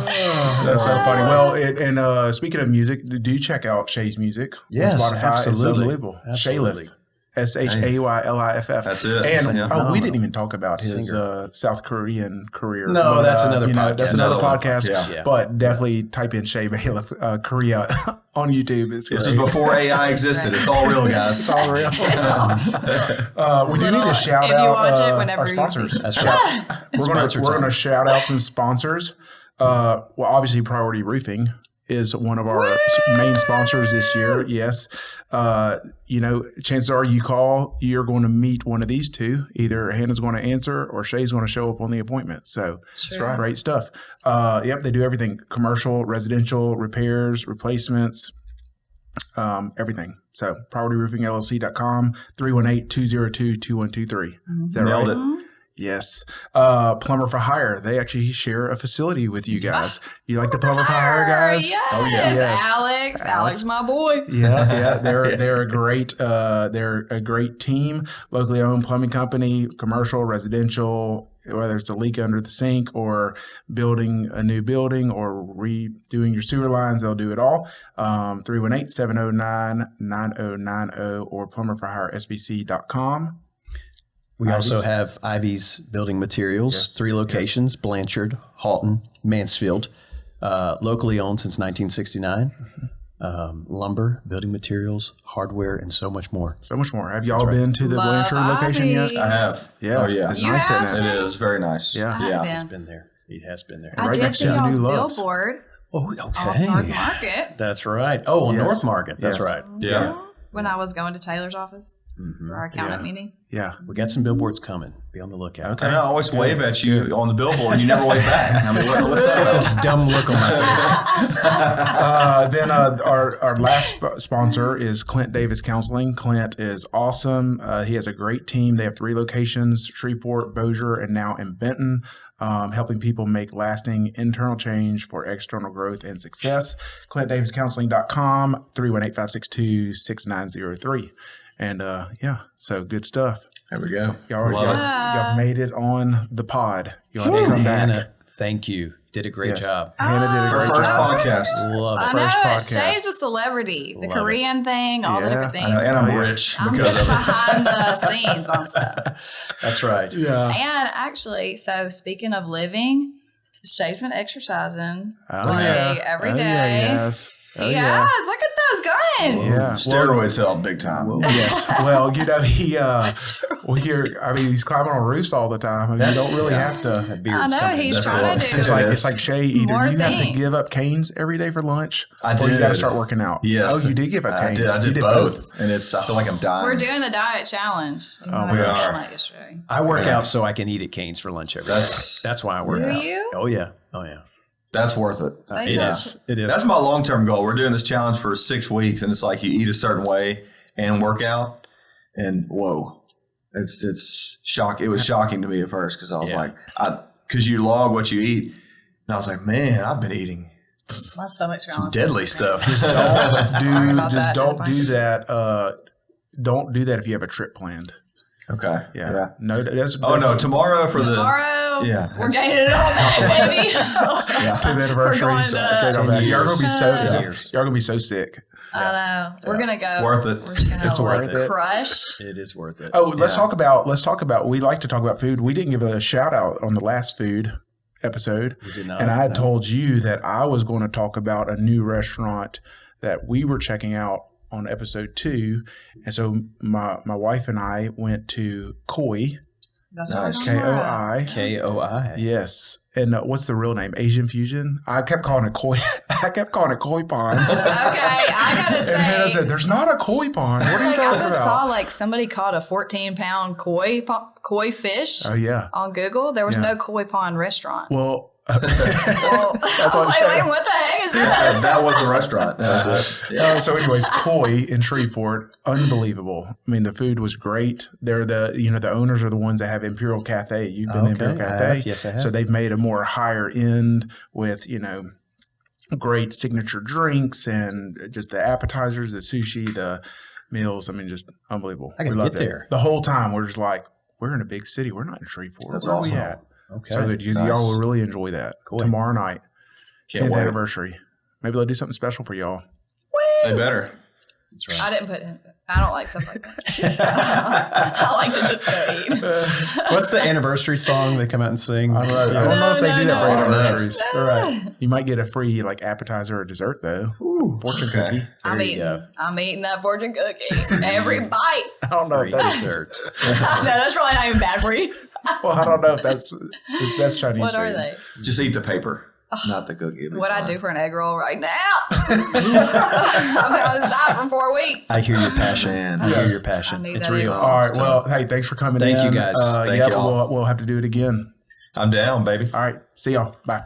Speaker 1: That's so funny. Well, and speaking of music, do check out Shay's music.
Speaker 4: Yes,
Speaker 1: on Spotify.
Speaker 4: absolutely.
Speaker 1: It's unbelievable.
Speaker 4: Absolutely.
Speaker 1: Shayliff.
Speaker 2: That's it.
Speaker 1: And we didn't even talk about his South Korean career.
Speaker 4: No,
Speaker 1: but,
Speaker 4: that's another podcast.
Speaker 1: That's another podcast.
Speaker 2: Yeah.
Speaker 1: But definitely type in Shay Bailiff Korea on YouTube. It's
Speaker 2: This is before AI existed. It's all real, guys.
Speaker 1: It's all real. We do need to shout out our sponsors.
Speaker 4: That's right.
Speaker 1: We're going to shout out some sponsors. Well, obviously, Priority Roofing is one of our main sponsors this year. Yes. Chances are you call, you're going to meet one of these two. Either Hannah's going to answer or Shay's going to show up on the appointment. So
Speaker 3: That's right.
Speaker 1: Great stuff. They do everything: commercial, residential, repairs, replacements, everything. So PriorityRoofingLLC.com, 318-202-2123. Is that
Speaker 2: Nailed
Speaker 1: right?
Speaker 2: it.
Speaker 1: Yes. Plumber for Hire. They actually share a facility with you guys. You like the Plumber for Hire guys?
Speaker 3: Yes.
Speaker 1: Oh yeah. Yes.
Speaker 3: Alex, my boy.
Speaker 1: Yeah. They're a great team. Locally owned plumbing company, commercial, residential, whether it's a leak under the sink or building a new building or redoing your sewer lines, they'll do it all. 318-709-9090 or plumberforhiresbc.com.
Speaker 4: We also have Ivy's Building Materials, 3 locations, Blanchard, Halton, Mansfield, locally owned since 1969. Lumber, building materials, hardware, and so much more.
Speaker 1: So much more. Have y'all been to the Blanchard location yet?
Speaker 2: I have.
Speaker 1: Yeah.
Speaker 2: Oh, yeah.
Speaker 1: It's
Speaker 3: You
Speaker 1: nice
Speaker 3: have?
Speaker 1: in
Speaker 2: It
Speaker 1: it.
Speaker 2: is very nice.
Speaker 1: Yeah.
Speaker 2: Yeah.
Speaker 4: He's been there. He has been there.
Speaker 3: I
Speaker 1: Right
Speaker 3: did
Speaker 1: next
Speaker 3: see
Speaker 1: to the
Speaker 3: y'all's
Speaker 1: new Loves.
Speaker 3: billboard.
Speaker 4: Oh,
Speaker 3: off
Speaker 4: okay.
Speaker 3: North Market.
Speaker 4: That's right. Oh, on
Speaker 1: Yes.
Speaker 4: North Market. That's
Speaker 1: Yes.
Speaker 4: right.
Speaker 2: Yeah.
Speaker 3: When I was going to Taylor's office for our accountant meeting.
Speaker 1: Yeah.
Speaker 4: We got some billboards coming. Be on the lookout.
Speaker 1: Okay.
Speaker 2: And I always wave at you on the billboard, and you never wave back. I mean, what's that about?
Speaker 4: This dumb look on my face.
Speaker 1: Then our last sponsor is Clint Davis Counseling. Clint is awesome. He has a great team. They have 3 locations, Shreveport, Bossier, and now in Benton, helping people make lasting internal change for external growth and success. ClintDavisCounseling.com, 318-562-6903. And so good stuff.
Speaker 2: There we go.
Speaker 1: Y'all made it on the pod. You'll have to come back.
Speaker 4: Hannah, thank you. Did a great job.
Speaker 1: Hannah did a
Speaker 2: Our
Speaker 1: great
Speaker 2: first
Speaker 1: job.
Speaker 2: podcast.
Speaker 4: Love
Speaker 3: I
Speaker 4: it.
Speaker 3: know
Speaker 1: First
Speaker 3: it.
Speaker 1: podcast.
Speaker 3: Shay's a celebrity. The
Speaker 4: Love
Speaker 3: Korean thing, all the
Speaker 1: Yeah,
Speaker 3: different
Speaker 2: I
Speaker 3: things.
Speaker 2: know, and I'm rich
Speaker 3: I'm
Speaker 2: because
Speaker 3: just
Speaker 2: of it.
Speaker 3: behind the scenes on stuff.
Speaker 4: That's right.
Speaker 1: Yeah.
Speaker 3: And actually, so speaking of living, Shay's been exercising every day.
Speaker 1: Yes.
Speaker 3: He has. Look at those guns.
Speaker 1: Yeah.
Speaker 2: Steroids help big time.
Speaker 1: Yes. Well, he's climbing on roofs all the time. I mean, you don't really have to.
Speaker 4: That
Speaker 3: I
Speaker 4: beard's
Speaker 3: know
Speaker 4: coming.
Speaker 3: he's
Speaker 2: That's
Speaker 3: trying to
Speaker 2: it.
Speaker 3: do.
Speaker 1: It's like Shay, either
Speaker 3: More
Speaker 1: you have to
Speaker 3: things.
Speaker 1: give up canes every day for lunch,
Speaker 2: I
Speaker 1: or you
Speaker 2: did.
Speaker 1: got to start working out.
Speaker 2: Yes.
Speaker 1: Oh, you did give up
Speaker 2: I
Speaker 1: canes.
Speaker 2: did. I
Speaker 1: You
Speaker 2: did both. And I feel like I'm dying.
Speaker 3: We're doing the diet challenge.
Speaker 1: Oh, my
Speaker 2: gosh.
Speaker 3: Yesterday.
Speaker 4: I work
Speaker 2: Yeah.
Speaker 4: out so I can eat at Cane's for lunch every day.
Speaker 2: That's-
Speaker 4: That's why I work
Speaker 3: Do
Speaker 4: out.
Speaker 3: you?
Speaker 4: Oh, yeah. Oh, yeah.
Speaker 2: That's worth it.
Speaker 3: They
Speaker 4: It
Speaker 3: just-
Speaker 4: is. It is.
Speaker 2: That's my long-term goal. We're doing this challenge for 6 weeks, and it's like you eat a certain way and work out, and whoa, it's shock. It was shocking to me at first because I was like, because you log what you eat, and I was like, man, I've been eating
Speaker 3: My stomach's
Speaker 2: some
Speaker 3: growling.
Speaker 2: deadly stuff.
Speaker 3: Sorry about that,
Speaker 1: Don't
Speaker 3: everybody.
Speaker 1: do that. Don't do that if you have a trip planned.
Speaker 2: Okay.
Speaker 1: Yeah. No. That's
Speaker 2: Oh no, tomorrow for the
Speaker 3: Tomorrow,
Speaker 2: Yeah.
Speaker 3: we're gaining it all day, baby.
Speaker 1: to the anniversary.
Speaker 3: We're going
Speaker 1: So,
Speaker 3: to-
Speaker 1: okay, don't matter. Y'all gonna be so
Speaker 3: 10
Speaker 4: years.
Speaker 1: y'all gonna be so sick.
Speaker 3: I know. We're gonna go.
Speaker 2: Worth it.
Speaker 3: We're just gonna
Speaker 4: It's worth
Speaker 1: it.
Speaker 3: crush.
Speaker 4: It is worth it.
Speaker 1: Oh, let's
Speaker 2: Yeah.
Speaker 1: talk about. We like to talk about food. We didn't give a shout out on the last food episode,
Speaker 4: We did not.
Speaker 1: and I had
Speaker 4: No.
Speaker 1: told you that I was going to talk about a new restaurant that we were checking out on episode 2, and so my wife and I went to Koi,
Speaker 3: That's
Speaker 2: Nice.
Speaker 3: what we're talking about.
Speaker 1: KOI.
Speaker 4: KOI.
Speaker 1: Yes. And what's the real name? Asian Fusion? I kept calling it Koi. I kept calling it Koi Pond.
Speaker 3: Okay, I gotta
Speaker 1: And Hannah
Speaker 3: say.
Speaker 1: said, "There's not a koi pond. What are you
Speaker 3: Like, I
Speaker 1: talking
Speaker 3: just
Speaker 1: about?"
Speaker 3: saw like somebody caught a 14-pound koi fish
Speaker 1: Oh yeah.
Speaker 3: on Google. There was
Speaker 1: Yeah.
Speaker 3: no koi pond restaurant.
Speaker 1: Well,
Speaker 3: Well, I was
Speaker 1: what I'm
Speaker 3: like,
Speaker 1: saying.
Speaker 3: wait, what the heck is that?
Speaker 2: that was the restaurant. That was it. Yeah.
Speaker 1: so anyways, Koi in Shreveport, unbelievable. I mean, the food was great. They're the owners are the ones that have Imperial Cafe. You've been to Imperial
Speaker 4: I
Speaker 1: Cafe.
Speaker 4: have. Yes, I have.
Speaker 1: So they've made a more higher end with, great signature drinks and just the appetizers, the sushi, the meals. I mean, just unbelievable.
Speaker 4: I gotta
Speaker 1: We loved
Speaker 4: get
Speaker 1: it.
Speaker 4: there.
Speaker 1: The whole time we're just like, we're in a big city. We're not in Shreveport.
Speaker 2: That's
Speaker 1: Where
Speaker 2: awesome.
Speaker 1: are we at?
Speaker 4: Okay.
Speaker 1: So good.
Speaker 2: Nice.
Speaker 1: Y'all will really enjoy that
Speaker 4: Cool.
Speaker 1: tomorrow night.
Speaker 2: Can't
Speaker 1: 10th
Speaker 2: wait.
Speaker 1: anniversary. Maybe they'll do something special for y'all.
Speaker 2: They better.
Speaker 4: That's right.
Speaker 3: I didn't put in. I don't like stuff like that. I like to just go eat.
Speaker 4: What's the anniversary song they come out and sing?
Speaker 1: I don't know. I don't know if they do that for
Speaker 2: no.
Speaker 1: anniversaries.
Speaker 4: All right.
Speaker 1: You might get a free appetizer or dessert though. Fortune
Speaker 2: Okay.
Speaker 1: cookie.
Speaker 3: I'm
Speaker 4: There you
Speaker 3: eating.
Speaker 4: go.
Speaker 3: I'm eating that fortune cookie. Every bite.
Speaker 1: I don't know if
Speaker 4: Great
Speaker 1: that's
Speaker 4: dessert.
Speaker 3: No, that's probably not even bad for you.
Speaker 1: well. I don't know if that's Chinese.
Speaker 3: What are
Speaker 1: food.
Speaker 3: they?
Speaker 2: Just eat the paper, not the cookie. It'll be
Speaker 3: What I
Speaker 2: fine.
Speaker 3: do for an egg roll right now? I've been on this diet for 4 weeks.
Speaker 4: I hear your passion.
Speaker 2: Man.
Speaker 4: I hear
Speaker 1: Yes.
Speaker 4: your passion.
Speaker 3: I need
Speaker 4: It's
Speaker 3: that
Speaker 4: real.
Speaker 3: email.
Speaker 1: All right. Well, hey, thanks for coming in.
Speaker 4: Thank you, guys.
Speaker 2: Thank
Speaker 1: yeah,
Speaker 2: y'all.
Speaker 1: we'll have to do it again.
Speaker 2: I'm down, baby.
Speaker 1: All right. See y'all. Bye.